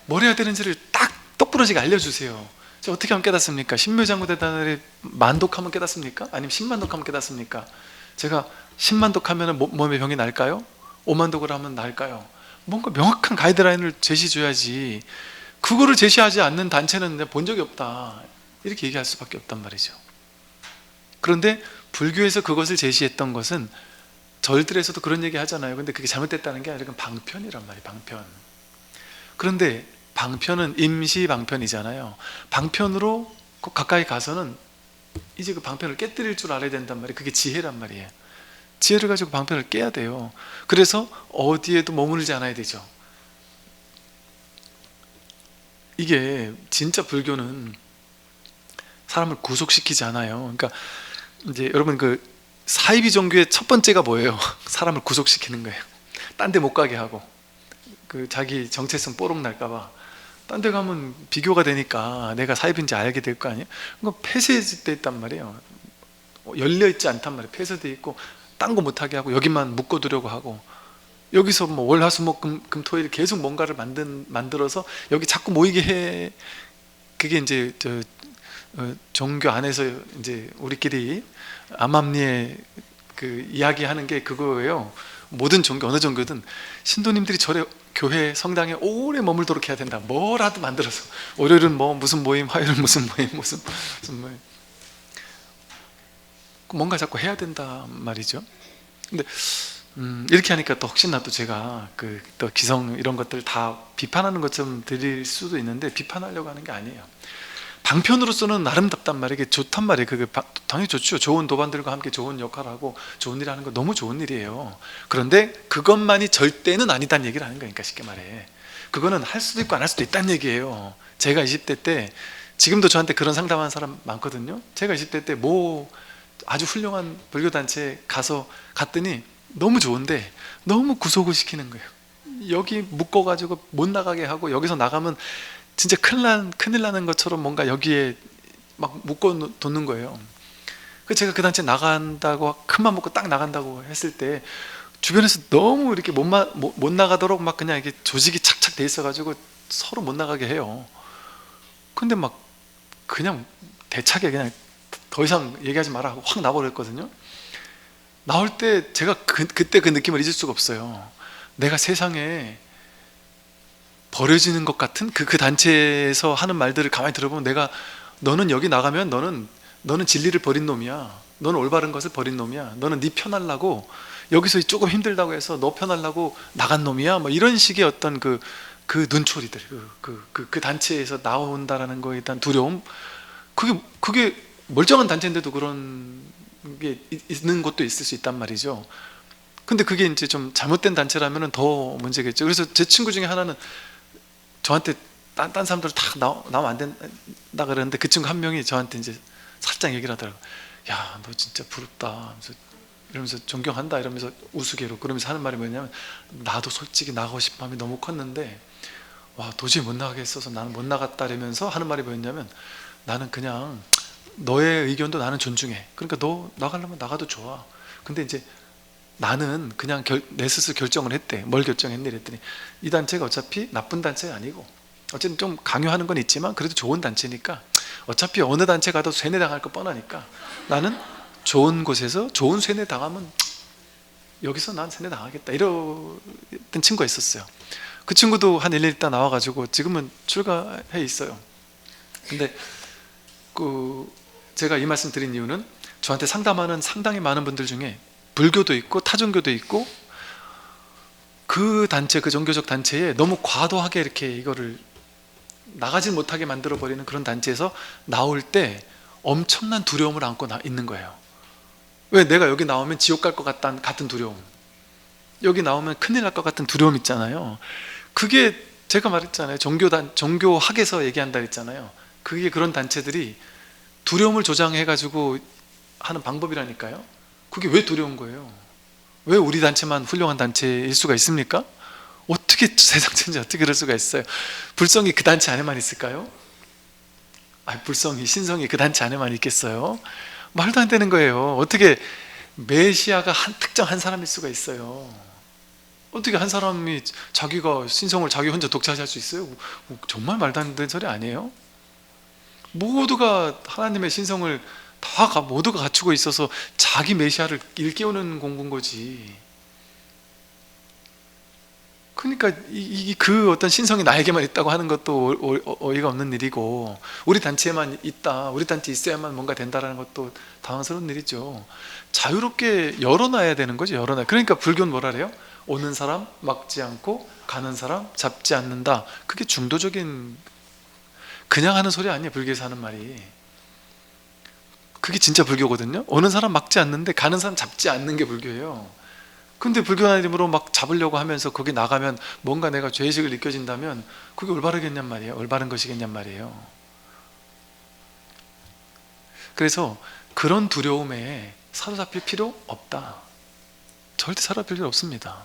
뭘 해야 되는지를 딱 똑부러지게 알려주세요. 제가 어떻게 하면 깨닫습니까? 신묘장구대단을 만독하면 깨닫습니까? 아니면 10만독하면 깨닫습니까? 제가 10만독하면 몸에 병이 날까요? 5만독을 하면 날까요? 뭔가 명확한 가이드라인을 제시줘야지. 그거를 제시하지 않는 단체는 내가 본 적이 없다 이렇게 얘기할 수밖에 없단 말이죠. 그런데 불교에서 그것을 제시했던 것은, 절들에서도 그런 얘기 하잖아요. 근데 그게 잘못됐다는 게 아니라 방편이란 말이에요. 방편. 그런데 방편은 임시 방편이잖아요. 방편으로 가까이 가서는 이제 그 방편을 깨뜨릴 줄 알아야 된단 말이에요. 그게 지혜란 말이에요. 지혜를 가지고 방편을 깨야 돼요. 그래서 어디에도 머무르지 않아야 되죠. 이게 진짜 불교는 사람을 구속시키지 않아요. 그러니까 이제 여러분 그 사이비 종교의 첫 번째가 뭐예요? 사람을 구속시키는 거예요. 딴 데 못 가게 하고, 그 자기 정체성 뽀록 날까봐 딴 데 가면 비교가 되니까 내가 사입인지 알게 될 거 아니에요. 그거 폐쇄돼 있단 말이에요. 열려있지 않단 말이에요. 폐쇄돼 있고 딴 거 못하게 하고 여기만 묶어두려고 하고, 여기서 뭐 월, 화, 수, 목, 금, 토일 계속 뭔가를 만들어서 여기 자꾸 모이게 해. 그게 이제 종교 안에서 이제 우리끼리 암암리에 그 이야기하는 게 그거예요. 모든 종교, 어느 종교든 신도님들이 절에, 교회, 성당에 오래 머물도록 해야 된다. 뭐라도 만들어서 월요일은 뭐 무슨 모임, 화요일은 무슨 모임, 무슨 모임, 뭔가 자꾸 해야 된다 말이죠. 근데 이렇게 하니까 또 혹시나 또 제가 또 기성 이런 것들 다 비판하는 것처럼 들릴 수도 있는데, 비판하려고 하는 게 아니에요. 방편으로서는 아름답단 말이에요. 이게 좋단 말이에요. 그게 당연히 좋죠. 좋은 도반들과 함께 좋은 역할을 하고 좋은 일 하는 거 너무 좋은 일이에요. 그런데 그것만이 절대는 아니다는 얘기를 하는 거니까, 쉽게 말해. 그거는 할 수도 있고 안 할 수도 있다는 얘기예요. 제가 20대 때, 지금도 저한테 그런 상담하는 사람 많거든요. 제가 20대 때 뭐 아주 훌륭한 불교단체에 갔더니 너무 좋은데 너무 구속을 시키는 거예요. 여기 묶어가지고 못 나가게 하고, 여기서 나가면 진짜 큰일 나는 것처럼 뭔가 여기에 막 묶어놓는 거예요. 그래서 제가 그 단체 나간다고, 큰맘 먹고 딱 나간다고 했을 때 주변에서 너무 이렇게 못 나가도록 막 그냥 이게 조직이 착착 돼 있어가지고 서로 못 나가게 해요. 근데 막 그냥 대차게 그냥 더 이상 얘기하지 마라 하고 확 나버렸거든요. 나올 때 제가 그때 그 느낌을 잊을 수가 없어요. 내가 세상에 버려지는 것 같은 그 단체에서 하는 말들을 가만히 들어보면, 너는 여기 나가면 너는 진리를 버린 놈이야. 너는 올바른 것을 버린 놈이야. 너는 네 편하려고, 여기서 조금 힘들다고 해서 너 편하려고 나간 놈이야. 뭐 이런 식의 어떤 그 눈초리들, 그 단체에서 나온다라는 거에 대한 두려움. 그게 멀쩡한 단체인데도 그런 게 있는 곳도 있을 수 있단 말이죠. 근데 그게 이제 좀 잘못된 단체라면 더 문제겠죠. 그래서 제 친구 중에 하나는 저한테 딴 사람들 다 나오면 안 된다 그러는데, 그 친구 한 명이 저한테 이제 살짝 얘기를 하더라고요. 야, 너 진짜 부럽다 이러면서 존경한다 이러면서 우스개로 그러면서 하는 말이 뭐냐면, 나도 솔직히 나가고 싶은 마음이 너무 컸는데 와, 도저히 못 나가겠어서 나는 못 나갔다 이러면서 하는 말이 뭐였냐면, 나는 그냥 너의 의견도 나는 존중해. 그러니까 너 나가려면 나가도 좋아. 근데 이제 나는 그냥 내 스스로 결정을 했대. 뭘 결정했니? 이랬더니, 이 단체가 어차피 나쁜 단체가 아니고, 어쨌든 좀 강요하는 건 있지만 그래도 좋은 단체니까, 어차피 어느 단체 가도 세뇌 당할 거 뻔하니까 나는 좋은 곳에서 좋은 세뇌 당하면 여기서 난 세뇌 당하겠다, 이러던 친구가 있었어요. 그 친구도 한 1년 있다 나와가지고 지금은 출가해 있어요. 근데 제가 이 말씀 드린 이유는, 저한테 상담하는 상당히 많은 분들 중에 불교도 있고 타종교도 있고, 그 단체, 그 종교적 단체에 너무 과도하게 이렇게 이거를 나가지 못하게 만들어 버리는 그런 단체에서 나올 때 엄청난 두려움을 안고 있는 거예요. 왜? 내가 여기 나오면 지옥 갈 것 같은 두려움, 여기 나오면 큰일 날 것 같은 두려움 있잖아요. 그게 제가 말했잖아요. 종교학에서 얘기한다 했잖아요. 그게 그런 단체들이 두려움을 조장해 가지고 하는 방법이라니까요. 그게 왜 두려운 거예요? 왜 우리 단체만 훌륭한 단체일 수가 있습니까? 어떻게 세상 천지 어떻게 그럴 수가 있어요? 불성이 그 단체 안에만 있을까요? 불성이, 신성이 그 단체 안에만 있겠어요? 말도 안 되는 거예요. 어떻게 메시아가 특정 한 사람일 수가 있어요? 어떻게 한 사람이 자기가 신성을 자기 혼자 독차지할 수 있어요? 정말 말도 안 되는 소리 아니에요? 모두가 하나님의 신성을 모두가 갖추고 있어서 자기 메시아를 일깨우는 공부인 거지. 그러니까 그 어떤 신성이 나에게만 있다고 하는 것도 어이가 없는 일이고, 우리 단체에만 있다, 우리 단체 있어야만 뭔가 된다라는 것도 당황스러운 일이죠. 자유롭게 열어놔야 되는 거죠. 그러니까 불교는 뭐라 그래요? 오는 사람 막지 않고 가는 사람 잡지 않는다. 그게 중도적인, 그냥 하는 소리 아니에요. 불교에서 하는 말이. 그게 진짜 불교거든요. 오는 사람 막지 않는데 가는 사람 잡지 않는 게 불교예요. 근데 불교라는 이름으로 막 잡으려고 하면서 거기 나가면 뭔가 내가 죄의식을 느껴진다면 그게 올바르겠냔 말이에요. 올바른 것이겠냔 말이에요. 그래서 그런 두려움에 사로잡힐 필요 없다. 절대 사로잡힐 필요 없습니다.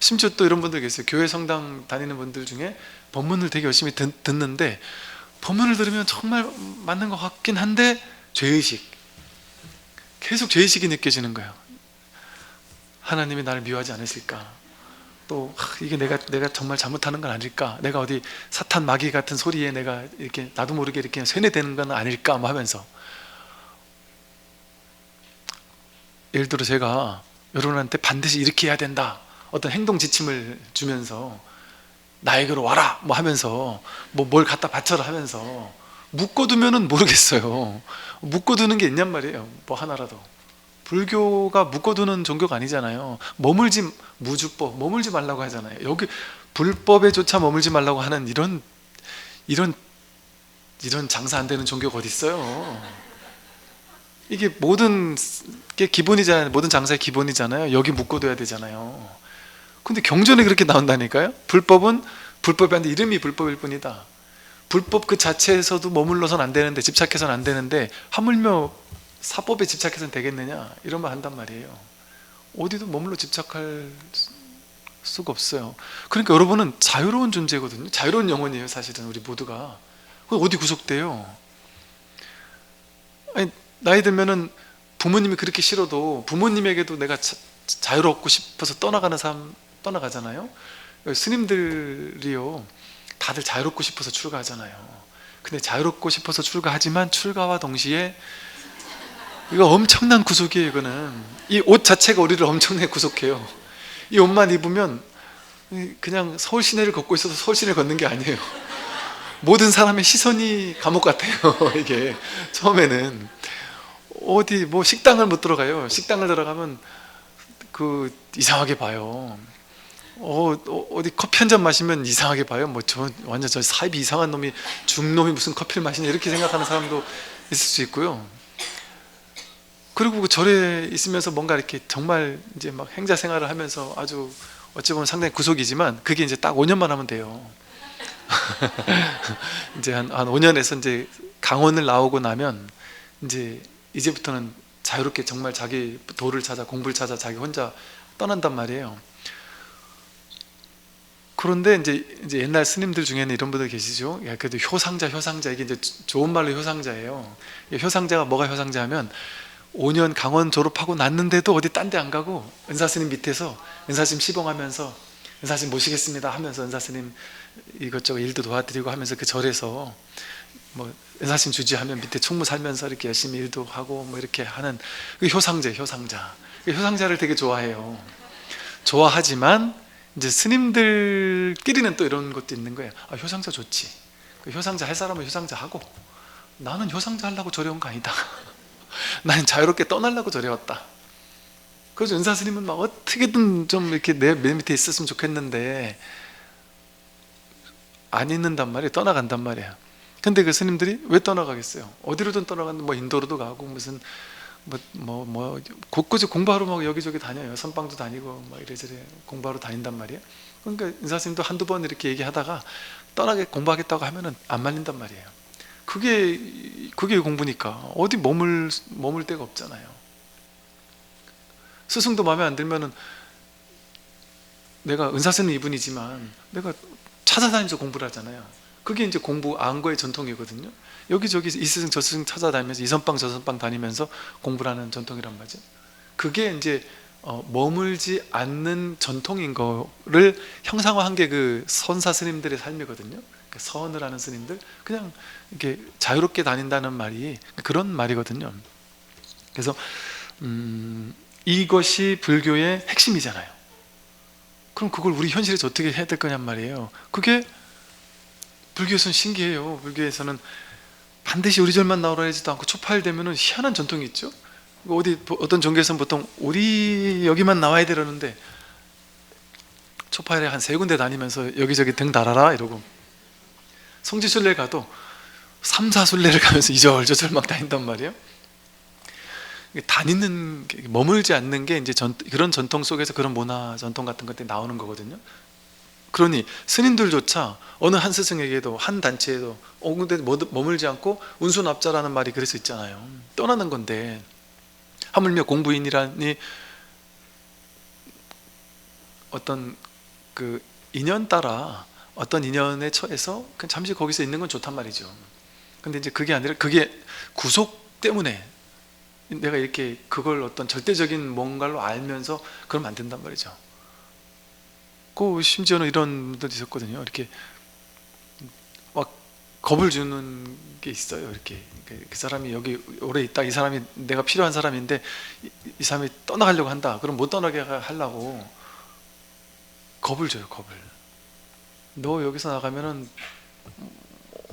심지어 또 이런 분들 계세요. 교회 성당 다니는 분들 중에 법문을 되게 열심히 듣는데 법문을 들으면 정말 맞는 것 같긴 한데 죄의식, 계속 죄의식이 느껴지는 거예요. 하나님이 나를 미워하지 않으실까? 또 이게 내가 정말 잘못하는 건 아닐까? 내가 어디 사탄 마귀 같은 소리에 내가 이렇게 나도 모르게 이렇게 세뇌되는 건 아닐까? 뭐 하면서, 예를 들어 제가 여러분한테 반드시 이렇게 해야 된다, 어떤 행동 지침을 주면서 나에게로 와라 뭐 하면서 뭐 뭘 갖다 바쳐라 하면서 묶어두면은 모르겠어요. 묶어두는 게 있냔 말이에요. 뭐 하나라도. 불교가 묶어두는 종교가 아니잖아요. 무주법, 머물지 말라고 하잖아요. 여기 불법에조차 머물지 말라고 하는 이런 장사 안 되는 종교가 어디 있어요? 이게 모든 게 기본이잖아요. 모든 장사의 기본이잖아요. 여기 묶어둬야 되잖아요. 근데 경전에 그렇게 나온다니까요. 불법은 불법이 아닌데 이름이 불법일 뿐이다. 불법 그 자체에서도 머물러서는 안 되는데, 집착해서는 안 되는데 하물며 사법에 집착해서는 되겠느냐, 이런 말 한단 말이에요. 어디도 머물러 집착할 수가 없어요. 그러니까 여러분은 자유로운 존재거든요. 자유로운 영혼이에요. 사실은 우리 모두가. 어디 구속돼요? 아니, 나이 들면은 부모님이 그렇게 싫어도 부모님에게도 내가 자유롭고 싶어서 떠나가는 사람 떠나가잖아요. 스님들이요, 다들 자유롭고 싶어서 출가하잖아요. 근데 자유롭고 싶어서 출가하지만 출가와 동시에 이거 엄청난 구속이에요. 이거는 이 옷 자체가 우리를 엄청나게 구속해요. 이 옷만 입으면 그냥 서울 시내를 걷고 있어도 서울 시내를 걷는 게 아니에요. 모든 사람의 시선이 감옥 같아요. 이게 처음에는 어디 뭐 식당을 못 들어가요. 식당을 들어가면 그 이상하게 봐요. 어디 커피 한 잔 마시면 이상하게 봐요. 뭐 완전 저 사입이 이상한 놈이, 중놈이 무슨 커피를 마시냐, 이렇게 생각하는 사람도 있을 수 있고요. 그리고 그 절에 있으면서 뭔가 이렇게 정말 이제 막 행자 생활을 하면서 아주 어찌 보면 상당히 구속이지만 그게 이제 딱 5년만 하면 돼요. 이제 한 5년에서 이제 강원을 나오고 나면 이제부터는 자유롭게 정말 자기 도를 찾아, 공부를 찾아 자기 혼자 떠난단 말이에요. 그런데 이제 옛날 스님들 중에는 이런 분들 계시죠. 야, 그래도 효상자, 이게 이제 좋은 말로 효상자예요. 효상자가 뭐가 효상자하면 5년 강원 졸업하고 났는데도 어디 딴 데 안 가고 은사스님 밑에서 은사스님 시봉하면서 은사스님 모시겠습니다 하면서 은사스님 이것저것 일도 도와드리고 하면서 그 절에서 뭐 은사스님 주지하면 밑에 총무 살면서 이렇게 열심히 일도 하고 뭐 이렇게 하는 그 효상자. 효상자를 되게 좋아해요. 좋아하지만 이제 스님들끼리는 또 이런 것도 있는 거예요. 아, 효상자 좋지. 그 효상자 할 사람은 효상자 하고, 나는 효상자 하려고 절에 온 거 아니다. 나는 자유롭게 떠나려고 절에 왔다. 그래서 은사 스님은 막 어떻게든 좀 이렇게 내 밑에 있었으면 좋겠는데 안 있는단 말이에요. 떠나간단 말이에요. 근데 그 스님들이 왜 떠나가겠어요? 어디로든 떠나갔는데 뭐 인도로도 가고 무슨 곳곳에 공부하러 막 여기저기 다녀요. 선방도 다니고 막 이래저래 공부하러 다닌단 말이에요. 그러니까 은사 스님도 한두 번 이렇게 얘기하다가 공부하겠다고 하면은 안 말린단 말이에요. 그게 공부니까 어디 머물 데가 없잖아요. 스승도 마음에 안 들면은 내가 은사스는 이분이지만 내가 찾아다니면서 공부를 하잖아요. 그게 이제 공부 안거의 전통이거든요. 여기저기 이 스승 저 스승 찾아다니면서 이 선방 저 선방 다니면서 공부를 하는 전통이란 말이죠. 그게 이제 머물지 않는 전통인 거를 형상화한 게 그 선사 스님들의 삶이거든요. 서원을 하는 스님들, 그냥 이렇게 자유롭게 다닌다는 말이 그런 말이거든요. 그래서 이것이 불교의 핵심이잖아요. 그럼 그걸 우리 현실에서 어떻게 해야 될 거냔 말이에요. 그게 불교에서는 신기해요. 불교에서는 반드시 우리 절만 나오라 하지도 않고 초파일되면은 희한한 전통이 있죠. 어떤 종교에서는 보통 우리 여기만 나와야 되려는데 초파일에 한 3군데 다니면서 여기저기 등 달아라 이러고, 성지순례 가도 3, 4순례를 가면서 이절저절 막 다닌단 말이에요. 머물지 않는 게 이제 그런 전통 속에서 그런 문화 전통 같은 것들이 나오는 거거든요. 그러니 스님들조차 어느 한 스승에게도 한 단체에도 근데 머물지 않고 운수납자라는 말이 그래서 있잖아요. 떠나는 건데, 하물며 공부인이라니 어떤 그 인연 따라 어떤 인연에 처해서 그냥 잠시 거기서 있는 건 좋단 말이죠. 근데 이제 그게 아니라 그게 구속 때문에 내가 이렇게 그걸 어떤 절대적인 뭔가로 알면서 그러면 안 된단 말이죠. 그 심지어는 이런 분들도 있었거든요. 이렇게 막 겁을 주는 게 있어요. 이렇게 그 사람이 여기 오래 있다, 이 사람이 내가 필요한 사람인데 이 사람이 떠나가려고 한다. 그럼 못 떠나게 하려고 겁을 줘요. 겁을. 너 여기서 나가면은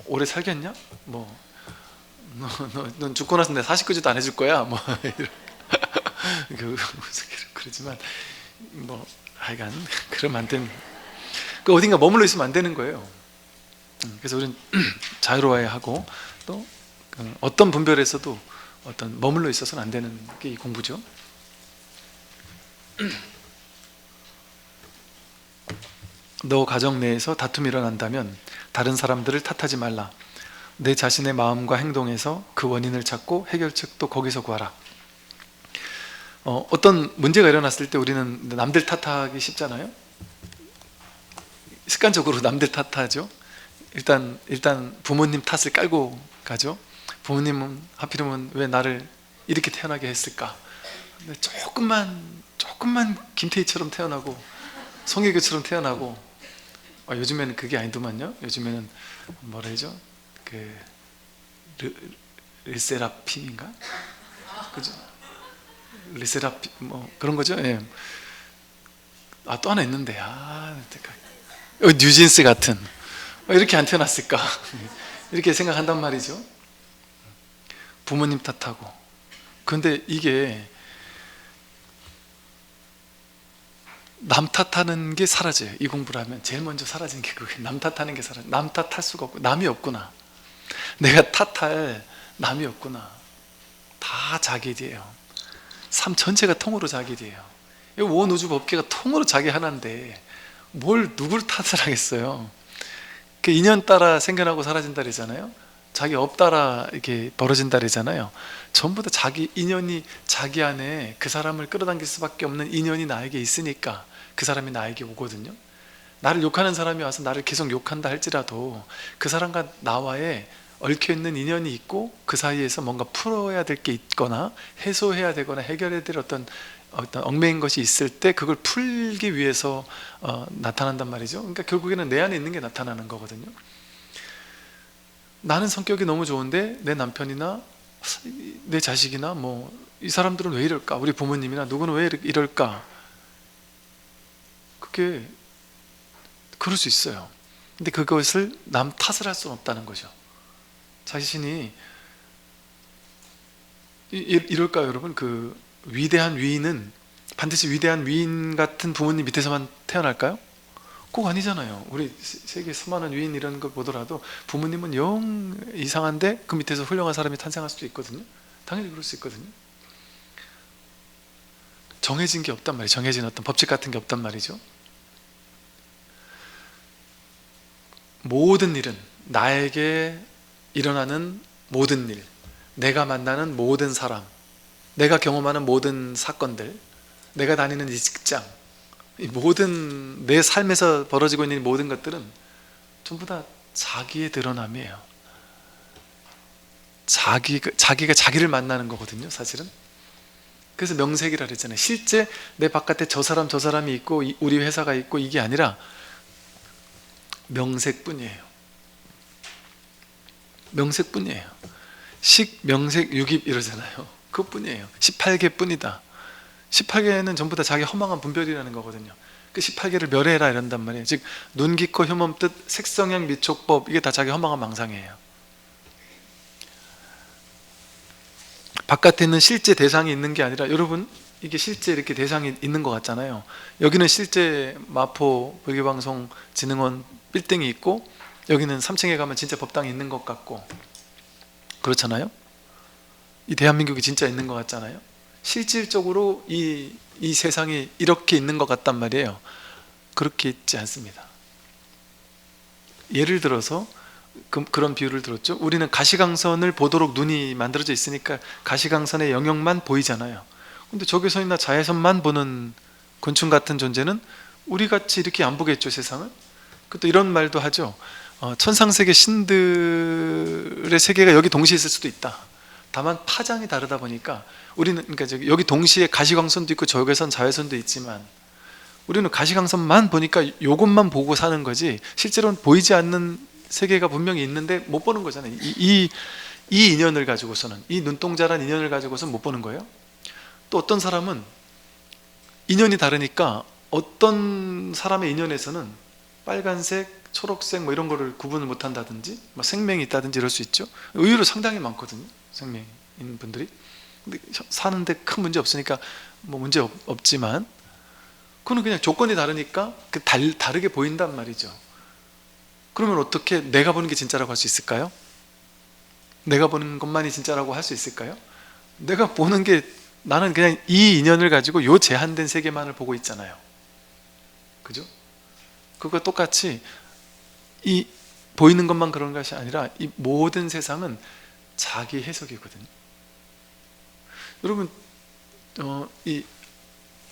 오래 살겠냐? 뭐 넌 죽고 나서 내 사식구지도 안 해줄 거야. 뭐 그러지만 뭐 하여간 그러면 안 되는, 그 어딘가 머물러 있으면 안 되는 거예요. 그래서 우리는 자유로워야 하고 또 어떤 분별에서도 어떤 머물러 있어서는 안 되는 게 이 공부죠. 너 가정 내에서 다툼이 일어난다면 다른 사람들을 탓하지 말라. 내 자신의 마음과 행동에서 그 원인을 찾고 해결책도 거기서 구하라. 어떤 문제가 일어났을 때 우리는 남들 탓하기 쉽잖아요. 습관적으로 남들 탓하죠. 일단 부모님 탓을 깔고 가죠. 부모님은 하필이면 왜 나를 이렇게 태어나게 했을까? 근데 조금만 김태희처럼 태어나고 송혜교처럼 태어나고, 요즘에는 그게 아니더만요. 요즘에는 뭐라 하죠? 그 르세라핌인가? 그죠? 르세라핌 뭐 그런 거죠. 예. 또 하나 있는데 뉴진스 같은, 이렇게 안 태어났을까? 이렇게 생각한단 말이죠. 부모님 탓하고. 그런데 이게 남 탓하는 게 사라져요. 이 공부를 하면 제일 먼저 사라지는 게 그거예요. 남 탓하는 게 사라져요. 남 탓할 수가 없고, 남이 없구나. 내가 탓할 남이 없구나. 다 자기 일이에요. 삶 전체가 통으로 자기 일이에요. 온 우주 법계가 통으로 자기 하나인데 뭘 누굴 탓을 하겠어요. 그 인연 따라 생겨나고 사라진다 그러잖아요. 자기 업 따라 이렇게 벌어진다 그러잖아요. 전부 다 자기 인연이, 자기 안에 그 사람을 끌어당길 수밖에 없는 인연이 나에게 있으니까 그 사람이 나에게 오거든요. 나를 욕하는 사람이 와서 나를 계속 욕한다 할지라도 그 사람과 나와의 얽혀있는 인연이 있고 그 사이에서 뭔가 풀어야 될 게 있거나 해소해야 되거나 해결해야 될 어떤 얽매인 것이 있을 때 그걸 풀기 위해서 나타난단 말이죠. 그러니까 결국에는 내 안에 있는 게 나타나는 거거든요. 나는 성격이 너무 좋은데 내 남편이나 내 자식이나 뭐 이 사람들은 왜 이럴까? 우리 부모님이나 누구는 왜 이럴까? 그게 그럴 수 있어요. 근데 그것을 남 탓을 할 수는 없다는 거죠. 자신이 이럴까요, 여러분? 그 위대한 위인은 반드시 위대한 위인 같은 부모님 밑에서만 태어날까요? 꼭 아니잖아요. 우리 세계 수많은 위인 이런 걸 보더라도 부모님은 영 이상한데 그 밑에서 훌륭한 사람이 탄생할 수도 있거든요. 당연히 그럴 수 있거든요. 정해진 게 없단 말이에요. 정해진 어떤 법칙 같은 게 없단 말이죠. 모든 일은, 나에게 일어나는 모든 일, 내가 만나는 모든 사람, 내가 경험하는 모든 사건들, 내가 다니는 이 직장, 이 모든 내 삶에서 벌어지고 있는 모든 것들은 전부 다 자기의 드러남이에요. 자기가 자기를 만나는 거거든요, 사실은. 그래서 명색이라 그랬잖아요. 실제 내 바깥에 저 사람이 있고 우리 회사가 있고 이게 아니라 명색뿐이에요. 명색뿐이에요. 식, 명색, 유깁 이러잖아요. 그것뿐이에요. 18개 뿐이다. 18개는 전부 다 자기 허망한 분별이라는 거거든요. 그 18개를 멸해라 이런단 말이에요. 즉 눈, 귀, 코, 흉몸, 뜻, 색성향, 미촉법, 이게 다 자기 허망한 망상이에요. 바깥에 있는 실제 대상이 있는 게 아니라, 여러분 이게 실제 이렇게 대상이 있는 것 같잖아요. 여기는 실제 마포 불교방송진흥원 빌딩이 있고 여기는 3층에 가면 진짜 법당이 있는 것 같고 그렇잖아요. 이 대한민국이 진짜 있는 것 같잖아요. 실질적으로 이 세상이 이렇게 있는 것 같단 말이에요. 그렇게 있지 않습니다. 예를 들어서 그런 비유를 들었죠. 우리는 가시광선을 보도록 눈이 만들어져 있으니까 가시광선의 영역만 보이잖아요. 근데 저기서 있나 자외선만 보는 곤충 같은 존재는 우리 같이 이렇게 안 보겠죠, 세상을. 또 이런 말도 하죠. 천상세계 신들의 세계가 여기 동시에 있을 수도 있다. 다만 파장이 다르다 보니까 우리는, 그러니까 여기 동시에 가시광선도 있고 적외선, 자외선도 있지만 우리는 가시광선만 보니까 요것만 보고 사는 거지, 실제로는 보이지 않는 세계가 분명히 있는데 못 보는 거잖아요. 이 인연을 가지고서는, 이 눈동자란 인연을 가지고서는 못 보는 거예요. 또 어떤 사람은 인연이 다르니까 어떤 사람의 인연에서는 빨간색, 초록색 뭐 이런 거를 구분을 못 한다든지, 뭐 생명이 있다든지 이럴 수 있죠. 의외로 상당히 많거든요, 생명인 분들이. 근데 사는데 큰 문제 없으니까 뭐 문제 없지만, 그거는 그냥 조건이 다르니까 다르게 보인단 말이죠. 그러면 어떻게 내가 보는 게 진짜라고 할 수 있을까요? 내가 보는 것만이 진짜라고 할 수 있을까요? 내가 보는 게, 나는 그냥 이 인연을 가지고 요 제한된 세계만을 보고 있잖아요. 그죠? 그거 똑같이 이 보이는 것만 그런 것이 아니라 이 모든 세상은 자기 해석이거든요. 여러분, 이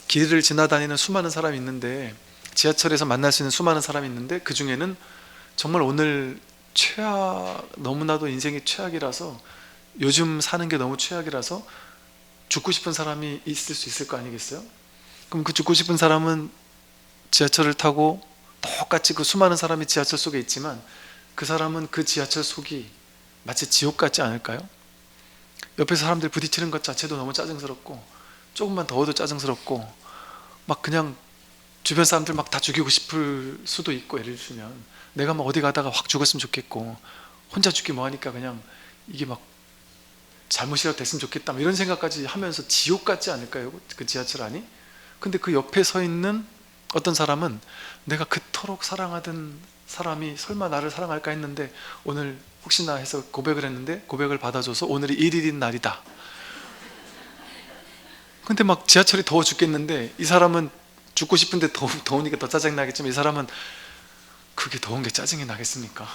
길을 지나다니는 수많은 사람이 있는데, 지하철에서 만날 수 있는 수많은 사람이 있는데, 그 중에는 정말 오늘 너무나도 인생이 최악이라서, 요즘 사는 게 너무 최악이라서 죽고 싶은 사람이 있을 수 있을 거 아니겠어요? 그럼 그 죽고 싶은 사람은 지하철을 타고 똑같이 그 수많은 사람이 지하철 속에 있지만, 그 사람은 그 지하철 속이 마치 지옥 같지 않을까요? 옆에서 사람들 부딪히는 것 자체도 너무 짜증스럽고, 조금만 더워도 짜증스럽고, 막 그냥 주변 사람들 막 다 죽이고 싶을 수도 있고, 예를 들면 내가 막 어디 가다가 확 죽었으면 좋겠고, 혼자 죽기 뭐하니까 그냥 이게 막 잘못이라도 됐으면 좋겠다, 이런 생각까지 하면서 지옥 같지 않을까요, 그 지하철 안이? 근데 그 옆에 서 있는 어떤 사람은 내가 그토록 사랑하던 사람이 설마 나를 사랑할까 했는데, 오늘 혹시나 해서 고백을 했는데 고백을 받아줘서 오늘이 1일인 날이다. 근데 막 지하철이 더워 죽겠는데, 이 사람은 죽고 싶은데 더우니까 더 짜증 나겠지만, 이 사람은 그게 더운 게 짜증이 나겠습니까?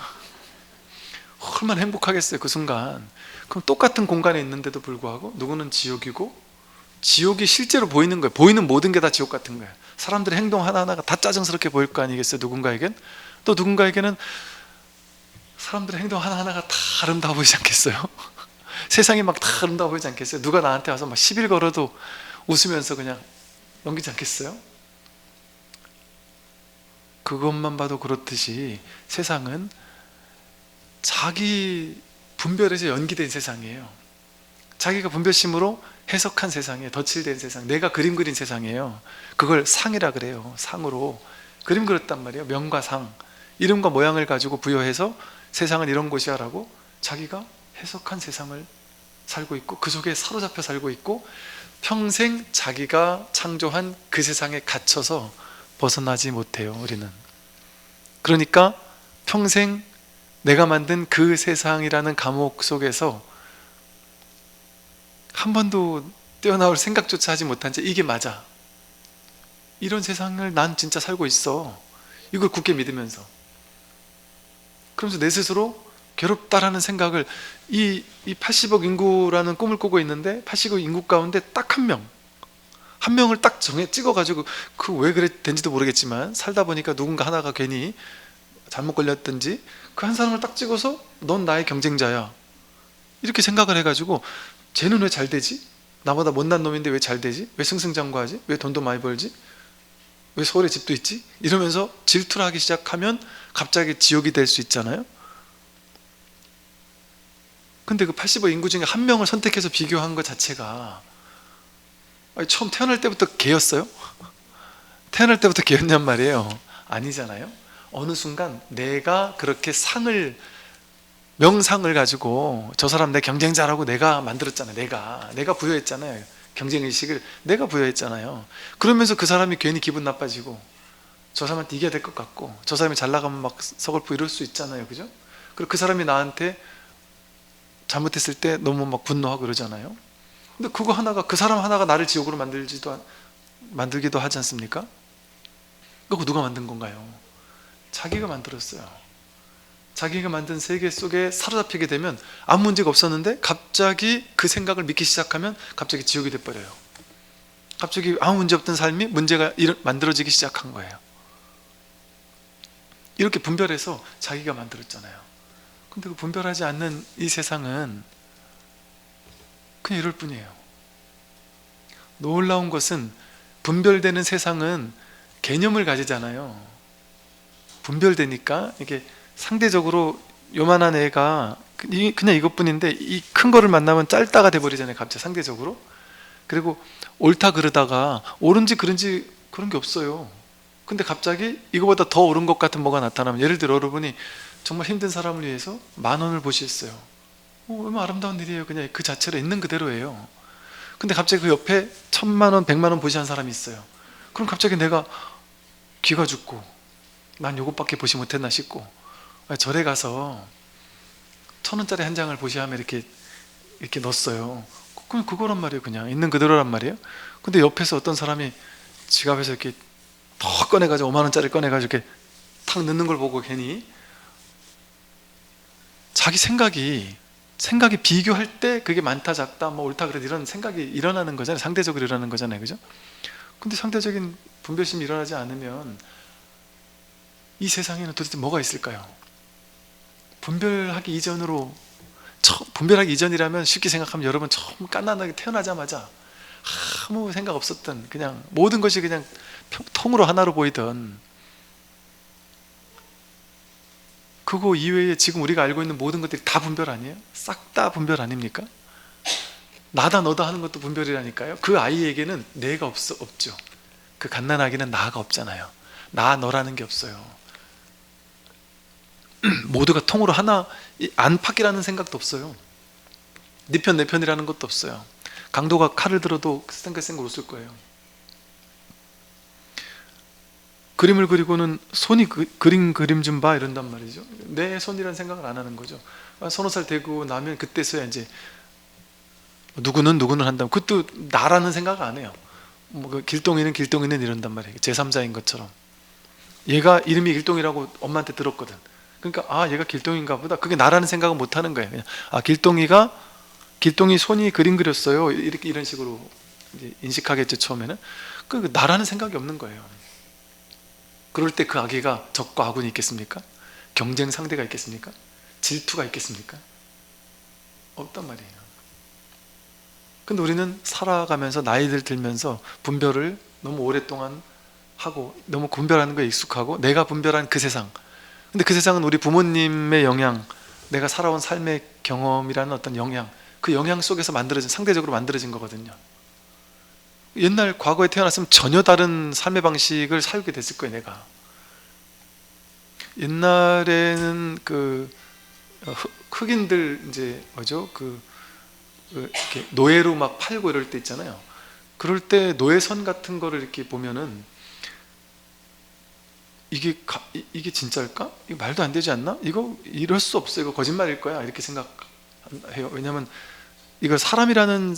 얼마나 행복하겠어요, 그 순간. 그럼 똑같은 공간에 있는데도 불구하고 누구는 지옥이고, 지옥이 실제로 보이는 거예요. 보이는 모든 게 다 지옥 같은 거예요. 사람들의 행동 하나하나가 다 짜증스럽게 보일 거 아니겠어요, 누군가에겐? 또 누군가에게는 사람들의 행동 하나하나가 다 아름다워 보이지 않겠어요? 세상이 막 다 아름다워 보이지 않겠어요? 누가 나한테 와서 막 시비를 걸어도 웃으면서 그냥 넘기지 않겠어요? 그것만 봐도 그렇듯이 세상은 자기 분별에서 연기된 세상이에요. 자기가 분별심으로 해석한 세상이에요. 덧칠된 세상, 내가 그림 그린 세상이에요. 그걸 상이라 그래요. 상으로 그림 그렸단 말이에요. 명과 상, 이름과 모양을 가지고 부여해서 세상은 이런 곳이야 라고 자기가 해석한 세상을 살고 있고, 그 속에 사로잡혀 살고 있고, 평생 자기가 창조한 그 세상에 갇혀서 벗어나지 못해요, 우리는. 그러니까 평생 내가 만든 그 세상이라는 감옥 속에서 한 번도 떼어나올 생각조차 하지 못한 채, 이게 맞아, 이런 세상을 난 진짜 살고 있어, 이걸 굳게 믿으면서, 그러면서 내 스스로 괴롭다라는 생각을, 이 80억 인구라는 꿈을 꾸고 있는데 80억 인구 가운데 딱 한 명을 딱 찍어가지고, 그 왜 그래 된지도 모르겠지만 살다 보니까 누군가 하나가 괜히 잘못 걸렸든지, 그 한 사람을 딱 찍어서 넌 나의 경쟁자야, 이렇게 생각을 해가지고, 쟤는 왜 잘 되지? 나보다 못난 놈인데 왜 잘 되지? 왜 승승장구하지? 왜 돈도 많이 벌지? 왜 서울에 집도 있지? 이러면서 질투를 하기 시작하면 갑자기 지옥이 될 수 있잖아요. 근데 그 80억 인구 중에 한 명을 선택해서 비교한 것 자체가, 처음 태어날 때부터 개였어요? 태어날 때부터 개였냔 말이에요. 아니잖아요. 어느 순간 내가 그렇게 명상을 가지고, 저 사람 내 경쟁자라고 내가 만들었잖아요. 내가 부여했잖아요. 경쟁의식을 내가 부여했잖아요. 그러면서 그 사람이 괜히 기분 나빠지고, 저 사람한테 이겨야 될 것 같고, 저 사람이 잘 나가면 막 서글프고 이럴 수 있잖아요. 그죠? 그리고 그 사람이 나한테 잘못했을 때 너무 막 분노하고 그러잖아요. 근데 그거 하나가, 그 사람 하나가 나를 지옥으로 만들기도 하지 않습니까? 그거 누가 만든 건가요? 자기가 만들었어요. 자기가 만든 세계 속에 사로잡히게 되면 아무 문제가 없었는데, 갑자기 그 생각을 믿기 시작하면 갑자기 지옥이 돼버려요. 갑자기 아무 문제 없던 삶이 문제가 만들어지기 시작한 거예요. 이렇게 분별해서 자기가 만들었잖아요. 근데 그 분별하지 않는 이 세상은 그냥 이럴 뿐이에요. 놀라운 것은 분별되는 세상은 개념을 가지잖아요. 분별되니까 이게 상대적으로 요만한 애가 그냥 이것뿐인데 이 큰 거를 만나면 짧다가 돼버리잖아요. 갑자기 상대적으로. 그리고 옳다 그러다가 옳은지 그른지 그런 게 없어요. 근데 갑자기 이거보다 더 옳은 것 같은 뭐가 나타나면, 예를 들어 여러분이 정말 힘든 사람을 위해서 10,000원을 보셨어요. 얼마나 아름다운 일이에요. 그냥 그 자체로 있는 그대로예요. 근데 갑자기 그 옆에 1,000,000원, 100,000원 보시는 사람이 있어요. 그럼 갑자기 내가 기가 죽고 난 요것밖에 보시 못했나 싶고, 절에 가서 1,000원짜리 한 장을 보시 하면 이렇게 넣었어요. 그럼 그거란 말이에요. 그냥 있는 그대로란 말이에요. 근데 옆에서 어떤 사람이 지갑에서 이렇게 더 꺼내가지고 50,000원짜리 꺼내가지고 이렇게 탁 넣는 걸 보고 괜히 자기 생각이 비교할 때 그게 많다 작다 뭐 옳다 그래 이런 생각이 일어나는 거잖아요. 상대적으로 일어나는 거잖아요. 그죠? 근데 상대적인 분별심이 일어나지 않으면 이 세상에는 도대체 뭐가 있을까요? 분별하기 이전이라면 쉽게 생각하면 여러분 처음 갓난아기 태어나자마자 아무 생각 없었던, 그냥 모든 것이 그냥 통으로 하나로 보이던 그거 이외에 지금 우리가 알고 있는 모든 것들이 다 분별 아니에요? 싹 다 분별 아닙니까? 나다 너다 하는 것도 분별이라니까요. 그 아이에게는 내가 없죠. 그 갓난아기는 나가 없잖아요. 나 너라는 게 없어요. 모두가 통으로 하나, 안팎이라는 생각도 없어요. 네 편 내 편이라는 것도 없어요. 강도가 칼을 들어도 생글생글 웃을 거예요. 그림을 그리고는 손이 그림 좀 봐 이런단 말이죠. 내 손이라는 생각을 안 하는 거죠. 서너 살 되고 나면 그때서야 이제 누구는 한다면 그것도 나라는 생각 안 해요. 그 길동이는 이런단 말이에요. 제3자인 것처럼. 얘가 이름이 길동이라고 엄마한테 들었거든. 그러니까 얘가 길동인가 보다. 그게 나라는 생각은 못 하는 거예요. 그냥 길동이 손이 그림 그렸어요. 이런 식으로 이제 인식하겠죠, 처음에는. 그 나라는 생각이 없는 거예요. 그럴 때 그 아기가 적과 아군이 있겠습니까? 경쟁 상대가 있겠습니까? 질투가 있겠습니까? 없단 말이에요. 근데 우리는 살아가면서 나이들 들면서 분별을 너무 오랫동안 하고 너무 분별하는 거에 익숙하고 내가 분별한 그 세상, 근데 그 세상은 우리 부모님의 영향, 내가 살아온 삶의 경험이라는 어떤 영향, 그 영향 속에서 상대적으로 만들어진 거거든요. 옛날 과거에 태어났으면 전혀 다른 삶의 방식을 살게 됐을 거예요. 내가 옛날에는 흑인들 이제 뭐죠, 이렇게 노예로 막 팔고 이럴 때 있잖아요. 그럴 때 노예선 같은 거를 이렇게 보면은 이게 진짜일까? 이거 말도 안 되지 않나? 이거 이럴 수 없어. 이거 거짓말일 거야. 이렇게 생각해요. 왜냐하면 이거 사람이라는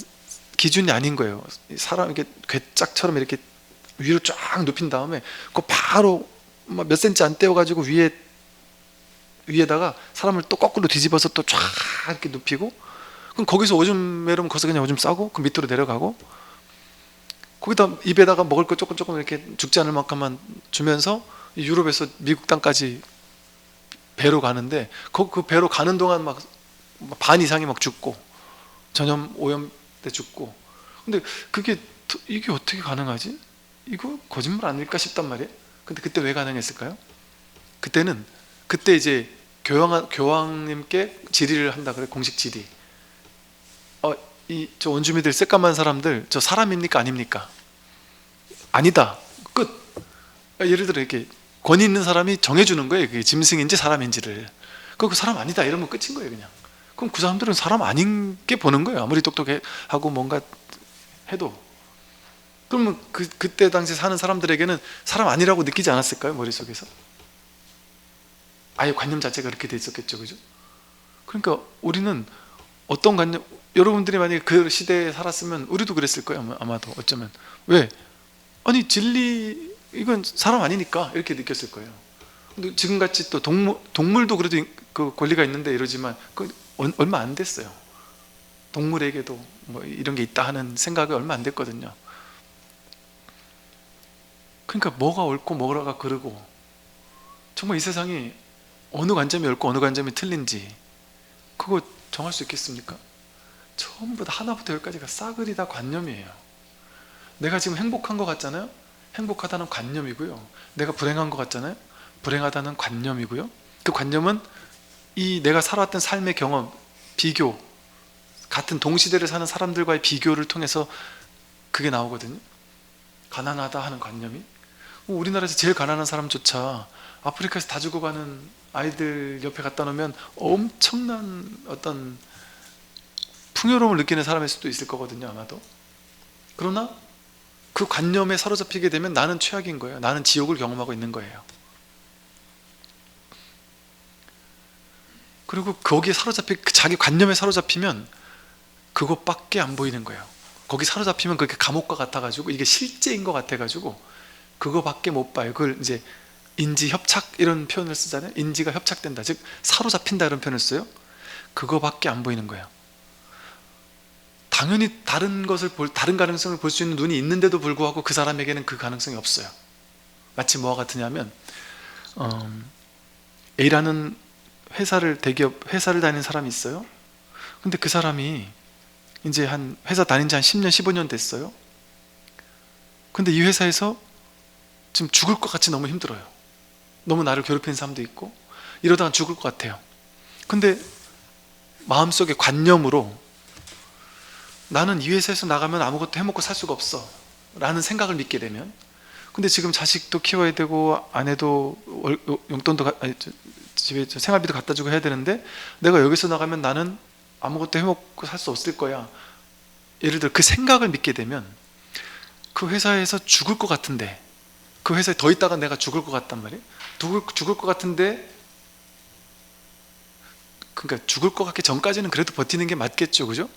기준이 아닌 거예요. 사람 이렇게 괴짝처럼 이렇게 위로 쫙 눕힌 다음에 그 바로 몇 센치 안 떼어가지고 위에다가 사람을 또 거꾸로 뒤집어서 또 쫙 이렇게 눕히고, 그럼 거기서 오줌 매르면 거기서 그냥 오줌 싸고 그 밑으로 내려가고, 거기다 입에다가 먹을 거 조금 이렇게 죽지 않을 만큼만 주면서 유럽에서 미국 땅까지 배로 가는데 그 배로 가는 동안 막 반 이상이 막 죽고 전염 오염 때 죽고. 근데 이게 어떻게 가능하지? 이거 거짓말 아닐까 싶단 말이에요. 근데 그때 왜 가능했을까요? 그때 이제 교황님께 질의를 한다 그래. 공식 질의. 저 원주민들 새까만 사람들 저 사람입니까 아닙니까? 아니다. 끝. 예를 들어 이렇게 권위 있는 사람이 정해주는 거예요. 그게 짐승인지 사람인지를. 그 사람 아니다 이러면 끝인 거예요. 그냥. 그럼 그 사람들은 사람 아닌 게 보는 거예요. 아무리 똑똑하고 뭔가 해도. 그러면 그때 당시 사는 사람들에게는 사람 아니라고 느끼지 않았을까요? 머릿속에서. 아예 관념 자체가 그렇게 돼 있었겠죠. 그죠? 그러니까 우리는 어떤 관념, 여러분들이 만약에 그 시대에 살았으면 우리도 그랬을 거예요. 아마도 어쩌면. 왜? 아니 진리 이건 사람 아니니까 이렇게 느꼈을 거예요. 근데 지금같이 또 동물도 그래도 그 권리가 있는데 이러지만 얼마 안 됐어요. 동물에게도 뭐 이런 게 있다 하는 생각이 얼마 안 됐거든요. 그러니까 뭐가 옳고 뭐가 그르고 정말 이 세상이 어느 관점이 옳고 어느 관점이 틀린지 그거 정할 수 있겠습니까? 전부 다 하나부터 열까지가 싸그리 다 관념이에요. 내가 지금 행복한 것 같잖아요? 행복하다는 관념이고요. 내가 불행한 것 같잖아요? 불행하다는 관념이고요. 그 관념은 이 내가 살아왔던 삶의 경험, 비교, 같은 동시대를 사는 사람들과의 비교를 통해서 그게 나오거든요. 가난하다 하는 관념이. 우리나라에서 제일 가난한 사람조차 아프리카에서 다 죽어가는 아이들 옆에 갖다 놓으면 엄청난 어떤 풍요로움을 느끼는 사람일 수도 있을 거거든요, 아마도. 그러나 그 관념에 사로잡히게 되면 나는 최악인 거예요. 나는 지옥을 경험하고 있는 거예요. 그리고 거기에 자기 관념에 사로잡히면 그것밖에 안 보이는 거예요. 거기 사로잡히면 그게 감옥과 같아가지고 이게 실제인 것 같아가지고 그거밖에 못 봐요. 그걸 이제 인지협착 이런 표현을 쓰잖아요. 인지가 협착된다, 즉 사로잡힌다 이런 표현을 써요. 그거밖에 안 보이는 거예요. 당연히 다른 가능성을 볼 수 있는 눈이 있는데도 불구하고 그 사람에게는 그 가능성이 없어요. 마치 뭐와 같으냐면 A라는 대기업 회사를 다니는 사람이 있어요. 근데 그 사람이 이제 회사 다닌 지 한 10년, 15년 됐어요. 근데 이 회사에서 지금 죽을 것 같이 너무 힘들어요. 너무 나를 괴롭히는 사람도 있고 이러다가 죽을 것 같아요. 근데 마음속에 관념으로 나는 이 회사에서 나가면 아무것도 해먹고 살 수가 없어 라는 생각을 믿게 되면, 근데 지금 자식도 키워야 되고 아내도 용돈도 집에 생활비도 갖다 주고 해야 되는데 내가 여기서 나가면 나는 아무것도 해먹고 살 수 없을 거야. 예를 들어 그 생각을 믿게 되면 그 회사에서 죽을 것 같은데, 그 회사에 더 있다가 내가 죽을 것 같단 말이에요. 죽을 것 같은데, 그러니까 죽을 것 같기 전까지는 그래도 버티는 게 맞겠죠, 그죠?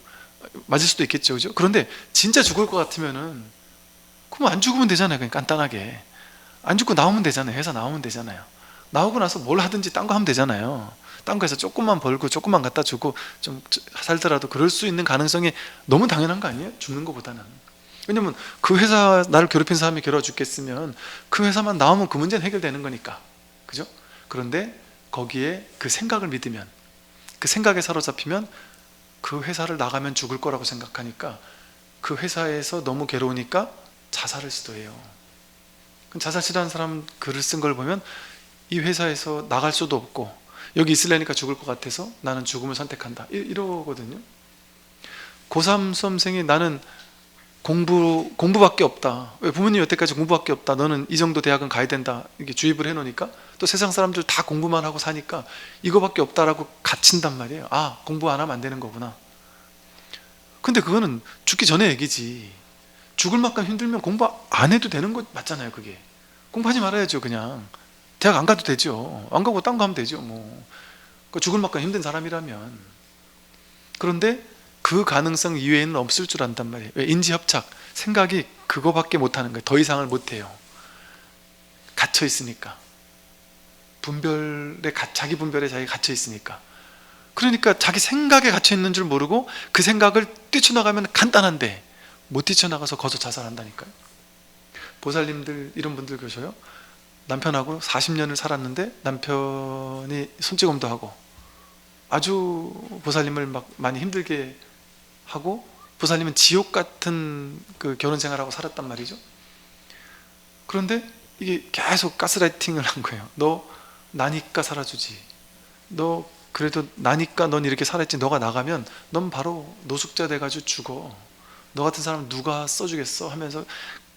맞을 수도 있겠죠, 그죠? 그런데 진짜 죽을 것 같으면은 그럼 안 죽으면 되잖아요. 그냥 간단하게 안 죽고 나오면 되잖아요. 회사 나오면 되잖아요. 나오고 나서 뭘 하든지 딴 거 하면 되잖아요. 딴 거에서 조금만 벌고 조금만 갖다 주고 좀 살더라도 그럴 수 있는 가능성이 너무 당연한 거 아니에요? 죽는 것보다는. 왜냐면 그 회사 나를 괴롭힌 사람이 괴로워 죽겠으면 그 회사만 나오면 그 문제는 해결되는 거니까, 그죠? 그런데 거기에 그 생각을 믿으면, 그 생각에 사로잡히면 그 회사를 나가면 죽을 거라고 생각하니까 그 회사에서 너무 괴로우니까 자살을 시도해요. 자살 시도하는 사람 글을 쓴 걸 보면 이 회사에서 나갈 수도 없고 여기 있으려니까 죽을 것 같아서 나는 죽음을 선택한다, 이러거든요. 고3 수험생이 나는 공부밖에 없다, 왜 부모님 여태까지 공부밖에 없다, 너는 이 정도 대학은 가야 된다, 이렇게 주입을 해놓으니까 또 세상 사람들 다 공부만 하고 사니까 이거밖에 없다라고 갇힌단 말이에요. 아, 공부 안 하면 안 되는 거구나. 근데 그거는 죽기 전에 얘기지. 죽을 만큼 힘들면 공부 안 해도 되는 거 맞잖아요. 그게 공부하지 말아야죠. 그냥 대학 안 가도 되죠. 안 가고 딴 거 하면 되죠. 뭐 죽을 만큼 힘든 사람이라면. 그런데 그 가능성 이외에는 없을 줄 안단 말이에요. 왜? 인지협착, 생각이 그거밖에 못하는 거예요. 더 이상을 못해요. 갇혀 있으니까. 자기 분별에 자기가 갇혀 있으니까. 그러니까 자기 생각에 갇혀 있는 줄 모르고 그 생각을 뛰쳐나가면 간단한데 못 뛰쳐나가서 거기서 자살한다니까요. 보살님들 이런 분들 계셔요. 남편하고 40년을 살았는데 남편이 손찌검도 하고 아주 보살님을 막 많이 힘들게 하고, 보살님은 지옥 같은 그 결혼 생활하고 살았단 말이죠. 그런데 이게 계속 가스라이팅을 한 거예요. 너 나니까 살아주지, 너 그래도 나니까 넌 이렇게 살았지, 너가 나가면 넌 바로 노숙자 돼가지고 죽어, 너 같은 사람 누가 써주겠어 하면서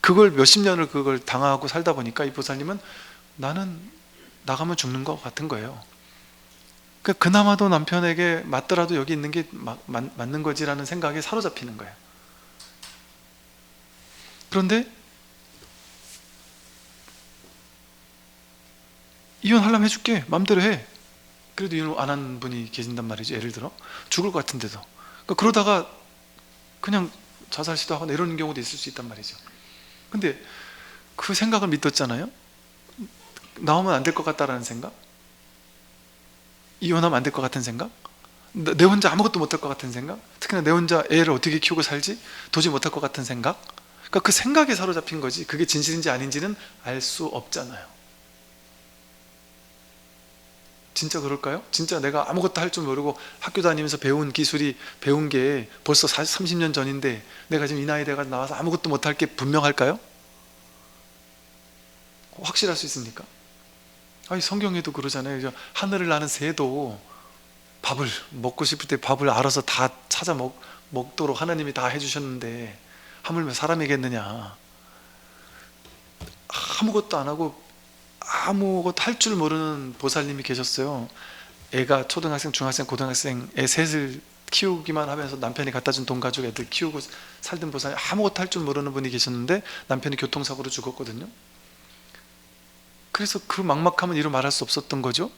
그걸 몇십 년을 그걸 당하고 살다 보니까 이 보살님은 나는 나가면 죽는 것 같은 거예요. 그나마도 남편에게 맞더라도 여기 있는 게 맞는 거지라는 생각에 사로잡히는 거예요. 그런데 이혼하려면 해줄게, 마음대로 해. 그래도 이혼 안 한 분이 계신단 말이죠. 예를 들어 죽을 것 같은데도. 그러다가 그냥 자살 시도하거나 이런 경우도 있을 수 있단 말이죠. 근데 그 생각을 믿었잖아요. 나오면 안 될 것 같다라는 생각, 이혼하면 안 될 것 같은 생각, 내 혼자 아무것도 못할 것 같은 생각, 특히나 내 혼자 애를 어떻게 키우고 살지 도저히 못할 것 같은 생각. 그러니까 그 생각에 사로잡힌 거지 그게 진실인지 아닌지는 알 수 없잖아요. 진짜 그럴까요? 진짜 내가 아무것도 할 줄 모르고 학교 다니면서 배운 게 벌써 30년 전인데 내가 지금 이 나이 돼가 나와서 아무것도 못할 게 분명할까요? 확실할 수 있습니까? 아니, 성경에도 그러잖아요. 하늘을 나는 새도 밥을 먹고 싶을 때 밥을 알아서 다 찾아 먹도록 하나님이 다 해주셨는데 하물며 사람이겠느냐. 아무것도 안 하고 아무것도 할 줄 모르는 보살님이 계셨어요. 애가 초등학생, 중학생, 고등학생 애 셋을 키우기만 하면서 남편이 갖다 준 돈 가지고 애들 키우고 살던 보살님, 아무것도 할 줄 모르는 분이 계셨는데 남편이 교통사고로 죽었거든요. 그래서 그 막막함은 이루 말할 수 없었던 거죠.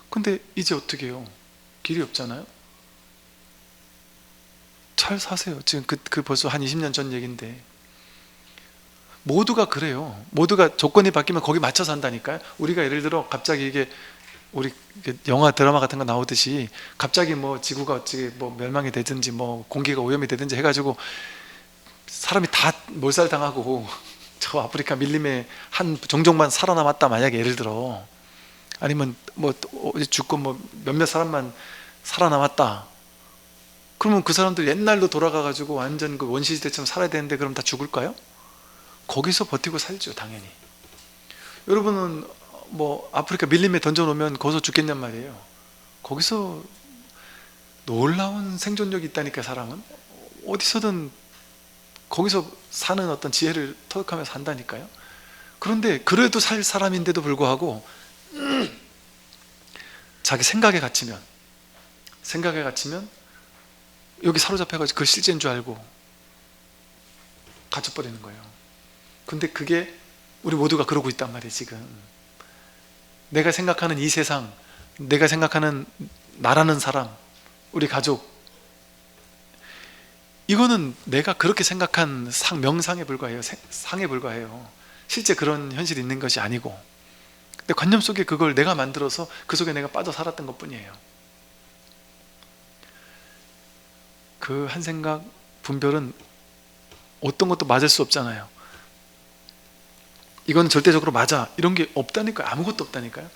근데 이제 어떻게 해요? 길이 없잖아요. 잘 사세요. 지금 그 벌써 한 20년 전 얘기인데 모두가 그래요. 모두가 조건이 바뀌면 거기 맞춰 산다니까요. 우리가 예를 들어 갑자기 이게 우리 영화 드라마 같은 거 나오듯이 갑자기 뭐 지구가 어찌 뭐 멸망이 되든지 뭐 공기가 오염이 되든지 해가지고 사람이 다 몰살당하고 저 아프리카 밀림에 한 종족만 살아남았다, 만약에 예를 들어, 아니면 뭐 죽고 뭐 몇몇 사람만 살아남았다, 그러면 그 사람들 옛날로 돌아가가지고 완전 그 원시시대처럼 살아야 되는데 그럼 다 죽을까요? 거기서 버티고 살죠, 당연히. 여러분은 뭐 아프리카 밀림에 던져놓으면 거기서 죽겠냔 말이에요. 거기서 놀라운 생존력이 있다니까, 사람은. 어디서든 거기서 사는 어떤 지혜를 터득하면서 산다니까요. 그런데 그래도 살 사람인데도 불구하고 자기 생각에 갇히면 여기 사로잡혀가지고 그 실제인 줄 알고 갇혀버리는 거예요. 근데 그게 우리 모두가 그러고 있단 말이에요, 지금. 내가 생각하는 이 세상, 내가 생각하는 나라는 사람, 우리 가족, 이거는 내가 그렇게 생각한 명상에 불과해요. 상에 불과해요. 실제 그런 현실이 있는 것이 아니고, 근데 관념 속에 그걸 내가 만들어서 그 속에 내가 빠져 살았던 것 뿐이에요. 그 한 생각 분별은 어떤 것도 맞을 수 없잖아요. 이건 절대적으로 맞아, 이런 게 없다니까요. 아무것도 없다니까요.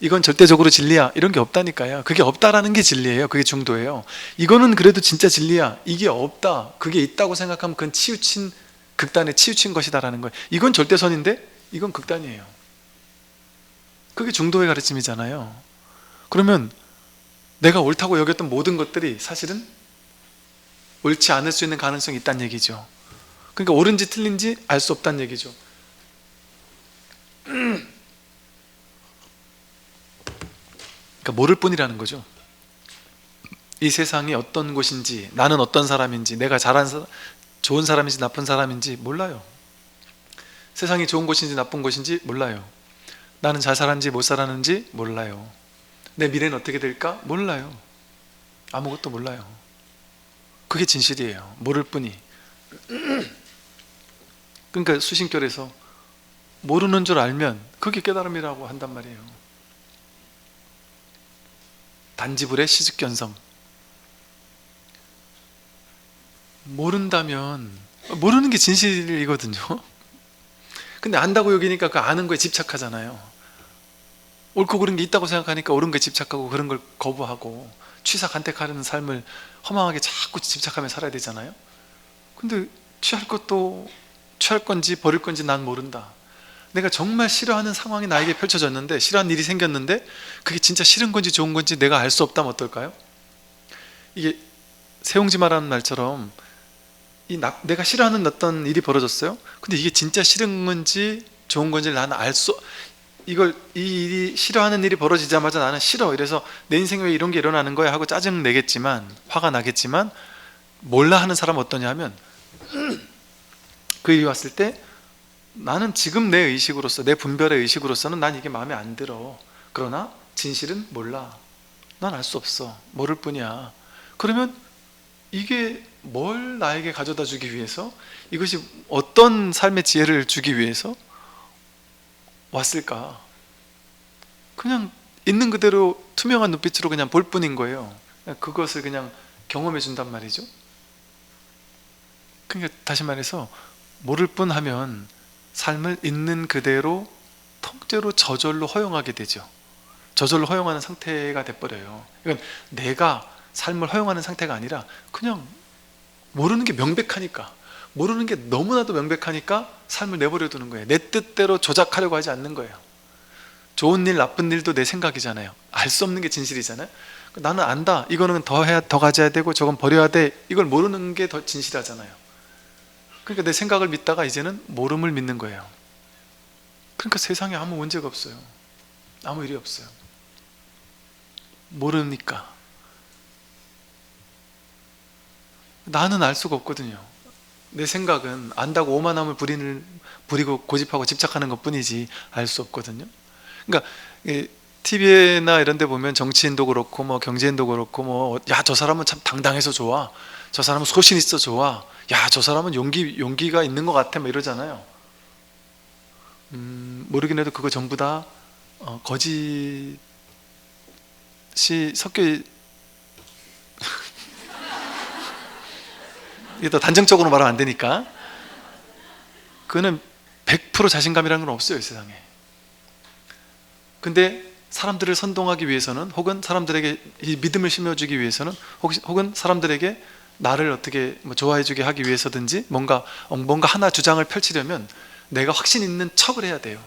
이건 절대적으로 진리야, 이런 게 없다니까요. 그게 없다라는 게 진리예요. 그게 중도예요. 이거는 그래도 진짜 진리야, 이게 없다, 그게 있다고 생각하면 그건 극단에 치우친 것이다라는 거예요. 이건 절대선인데 이건 극단이에요. 그게 중도의 가르침이잖아요. 그러면 내가 옳다고 여겼던 모든 것들이 사실은 옳지 않을 수 있는 가능성이 있다는 얘기죠. 그러니까 옳은지 틀린지 알 수 없다는 얘기죠. 그러니까 모를 뿐이라는 거죠. 이 세상이 어떤 곳인지, 나는 어떤 사람인지, 내가 좋은 사람인지 나쁜 사람인지 몰라요. 세상이 좋은 곳인지 나쁜 곳인지 몰라요. 나는 잘 살았는지 못 살았는지 몰라요. 내 미래는 어떻게 될까 몰라요. 아무것도 몰라요. 그게 진실이에요. 모를 뿐이. 그러니까 수신결에서 모르는 줄 알면 그게 깨달음이라고 한단 말이에요. 단지불의 시즉견성. 모른다면, 모르는 게 진실이거든요. 근데 안다고 여기니까 그 아는 거에 집착하잖아요. 옳고 그른 게 있다고 생각하니까 옳은 거에 집착하고 그런 걸 거부하고 취사간택하려는 삶을 허망하게 자꾸 집착하며 살아야 되잖아요. 근데 취할 건지 버릴 건지 난 모른다. 내가 정말 싫어하는 상황이 나에게 펼쳐졌는데, 싫어하는 일이 생겼는데 그게 진짜 싫은 건지 좋은 건지 내가 알 수 없다면 어떨까요? 이게 세용지마라는 말처럼 내가 싫어하는 어떤 일이 벌어졌어요. 근데 이게 진짜 싫은 건지 좋은 건지 나는 이 일이 싫어하는 일이 벌어지자마자 나는 싫어, 이래서 내 인생에 왜 이런 게 일어나는 거야 하고 짜증 내겠지만, 화가 나겠지만, 몰라 하는 사람은 어떠냐 하면 그 일이 왔을 때 나는 지금 내 의식으로서, 내 분별의 의식으로서는 난 이게 마음에 안 들어. 그러나 진실은 몰라. 난 알 수 없어. 모를 뿐이야. 그러면 이게 뭘 나에게 가져다 주기 위해서, 이것이 어떤 삶의 지혜를 주기 위해서 왔을까? 그냥 있는 그대로 투명한 눈빛으로 그냥 볼 뿐인 거예요. 그것을 그냥 경험해 준단 말이죠. 그러니까 다시 말해서 모를 뿐 하면 삶을 있는 그대로 통째로 저절로 허용하게 되죠. 저절로 허용하는 상태가 돼버려요. 이건 내가 삶을 허용하는 상태가 아니라 그냥 모르는 게 명백하니까, 모르는 게 너무나도 명백하니까 삶을 내버려 두는 거예요. 내 뜻대로 조작하려고 하지 않는 거예요. 좋은 일 나쁜 일도 내 생각이잖아요. 알 수 없는 게 진실이잖아요. 나는 안다, 이거는 더 가져야 되고 저건 버려야 돼, 이걸 모르는 게 더 진실하잖아요. 그러니까 내 생각을 믿다가 이제는 모름을 믿는 거예요. 그러니까 세상에 아무 문제가 없어요. 아무 일이 없어요. 모르니까. 나는 알 수가 없거든요. 내 생각은 안다고 오만함을 부리고 고집하고 집착하는 것 뿐이지 알 수 없거든요. 그러니까 TV나 이런 데 보면 정치인도 그렇고 뭐 경제인도 그렇고 뭐 야, 저 사람은 참 당당해서 좋아, 저 사람은 소신 있어 좋아, 야, 저 사람은 용기가 있는 것 같아, 뭐 이러잖아요. 모르긴 해도 그거 전부 다 거짓이 섞여 이게 더 단정적으로 말하면 안 되니까, 그거는 100% 자신감이라는 건 없어요, 이 세상에. 근데 사람들을 선동하기 위해서는, 혹은 사람들에게 이 믿음을 심어주기 위해서는, 혹은 사람들에게 나를 어떻게 좋아해주게 하기 위해서든지 뭔가 하나 주장을 펼치려면 내가 확신 있는 척을 해야 돼요.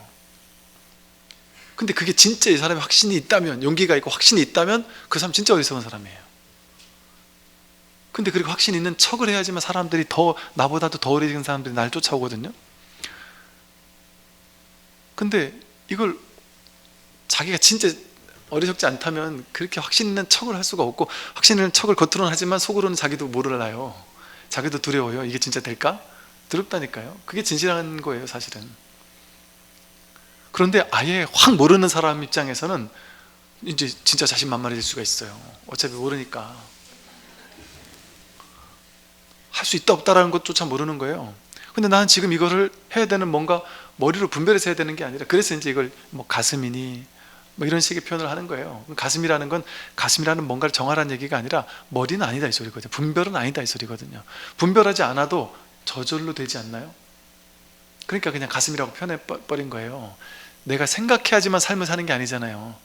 근데 그게 진짜 이 사람이 확신이 있다면, 용기가 있고 확신이 있다면 그 사람 진짜 어리석은 사람이에요. 근데 그리고 확신 있는 척을 해야지만 사람들이 나보다도 더 어리석은 사람들이 날 쫓아오거든요. 근데 이걸 자기가 진짜 어리석지 않다면 그렇게 확신 있는 척을 할 수가 없고, 확신 있는 척을 겉으로는 하지만 속으로는 자기도 몰라요. 자기도 두려워요. 이게 진짜 될까? 두렵다니까요. 그게 진실한 거예요, 사실은. 그런데 아예 확 모르는 사람 입장에서는 이제 진짜 자신만만해질 수가 있어요. 어차피 모르니까. 할 수 있다 없다라는 것조차 모르는 거예요. 근데 나는 지금 이거를 해야 되는, 뭔가 머리로 분별해서 해야 되는 게 아니라, 그래서 이제 이걸 뭐 가슴이니 뭐 이런 식의 표현을 하는 거예요. 가슴이라는 건, 가슴이라는 뭔가를 정하라는 얘기가 아니라 머리는 아니다 이 소리거든요. 분별은 아니다 이 소리거든요. 분별하지 않아도 저절로 되지 않나요? 그러니까 그냥 가슴이라고 표현해버린 거예요. 내가 생각해야지만 삶을 사는 게 아니잖아요.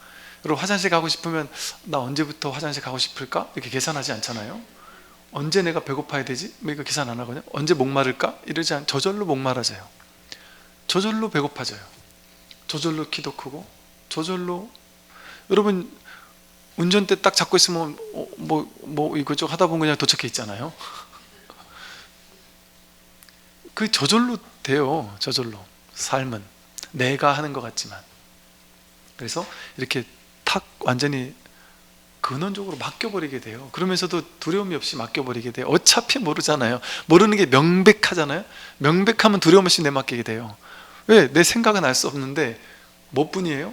여러분, 화장실 가고 싶으면 나 언제부터 화장실 가고 싶을까? 이렇게 계산하지 않잖아요. 언제 내가 배고파야 되지? 뭐 이거 계산 안 하거든요. 언제 목마를까? 이러지 않, 저절로 목마라져요. 저절로 배고파져요. 저절로 키도 크고, 저절로. 여러분, 운전대 딱 잡고 있으면 이거저거 하다 보면 그냥 도착해 있잖아요. 그게 저절로 돼요. 저절로. 삶은 내가 하는 것 같지만. 그래서 이렇게 탁 완전히 근원적으로 맡겨버리게 돼요. 그러면서도 두려움이 없이 맡겨버리게 돼요. 어차피 모르잖아요. 모르는 게 명백하잖아요. 명백하면 두려움 없이 내맡기게 돼요. 왜? 내 생각은 알 수 없는데 뭐뿐이에요?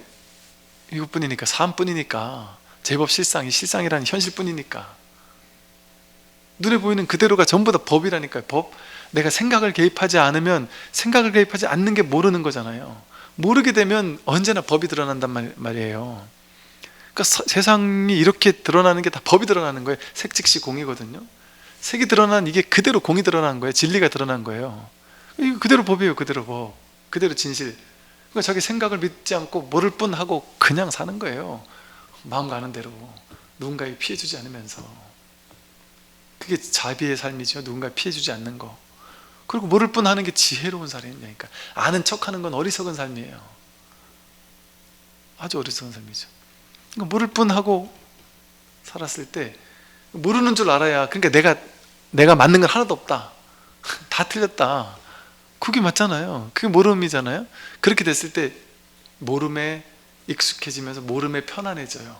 이것뿐이니까, 삶뿐이니까, 제법 실상이라는 현실뿐이니까. 눈에 보이는 그대로가 전부 다 법이라니까요. 법. 내가 생각을 개입하지 않으면, 생각을 개입하지 않는 게 모르는 거잖아요. 모르게 되면 언제나 법이 드러난단 말이에요. 그러니까 세상이 이렇게 드러나는 게 다 법이 드러나는 거예요. 색 즉시 공이거든요. 색이 드러난, 이게 그대로 공이 드러난 거예요. 진리가 드러난 거예요. 이거 그대로 법이에요. 그대로 법, 그대로 진실. 그러니까 자기 생각을 믿지 않고 모를 뿐 하고 그냥 사는 거예요. 마음 가는 대로, 누군가에 피해주지 않으면서. 그게 자비의 삶이죠. 누군가에 피해주지 않는 거. 그리고 모를 뿐 하는 게 지혜로운 삶이니까. 아는 척하는 건 어리석은 삶이에요. 아주 어리석은 삶이죠. 모를 뿐 하고 살았을 때, 모르는 줄 알아야, 그러니까 내가 맞는 건 하나도 없다, 다 틀렸다, 그게 맞잖아요. 그게 모름이잖아요. 그렇게 됐을 때 모름에 익숙해지면서 모름에 편안해져요.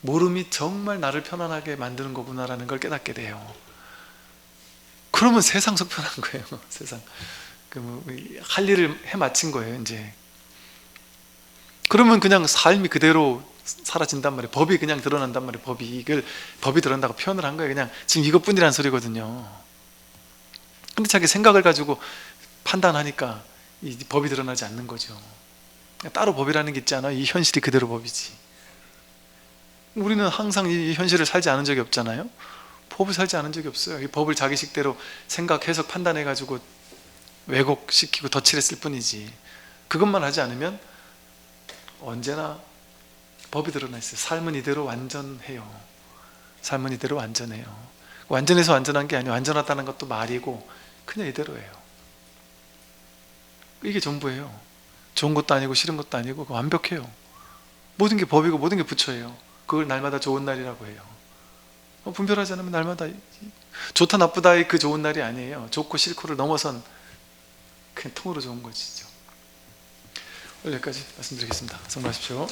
모름이 정말 나를 편안하게 만드는 거구나라는 걸 깨닫게 돼요. 그러면 세상 속편한 거예요. 세상 할 일을 해 마친 거예요. 이제 그러면 그냥 삶이 그대로 사라진단 말이에요. 법이 그냥 드러난단 말이에요. 법이 드러난다고 표현을 한 거예요. 그냥 지금 이것뿐이라는 소리거든요. 근데 자기 생각을 가지고 판단하니까 이 법이 드러나지 않는 거죠. 따로 법이라는 게 있지 않아요. 이 현실이 그대로 법이지. 우리는 항상 이 현실을 살지 않은 적이 없잖아요. 법을 살지 않은 적이 없어요. 이 법을 자기 식대로 생각, 해석, 판단해 가지고 왜곡시키고 덧칠했을 뿐이지. 그것만 하지 않으면 언제나 법이 드러나 있어요. 삶은 이대로 완전해요. 삶은 이대로 완전해요. 완전해서 완전한 게 아니에요. 완전하다는 것도 말이고 그냥 이대로예요. 이게 전부예요. 좋은 것도 아니고 싫은 것도 아니고 완벽해요. 모든 게 법이고 모든 게 부처예요. 그걸 날마다 좋은 날이라고 해요. 분별하지 않으면 날마다 좋다 나쁘다의 그 좋은 날이 아니에요. 좋고 싫고를 넘어선 그냥 통으로 좋은 것이죠. 오늘 여기까지 말씀드리겠습니다. 성공하십시오.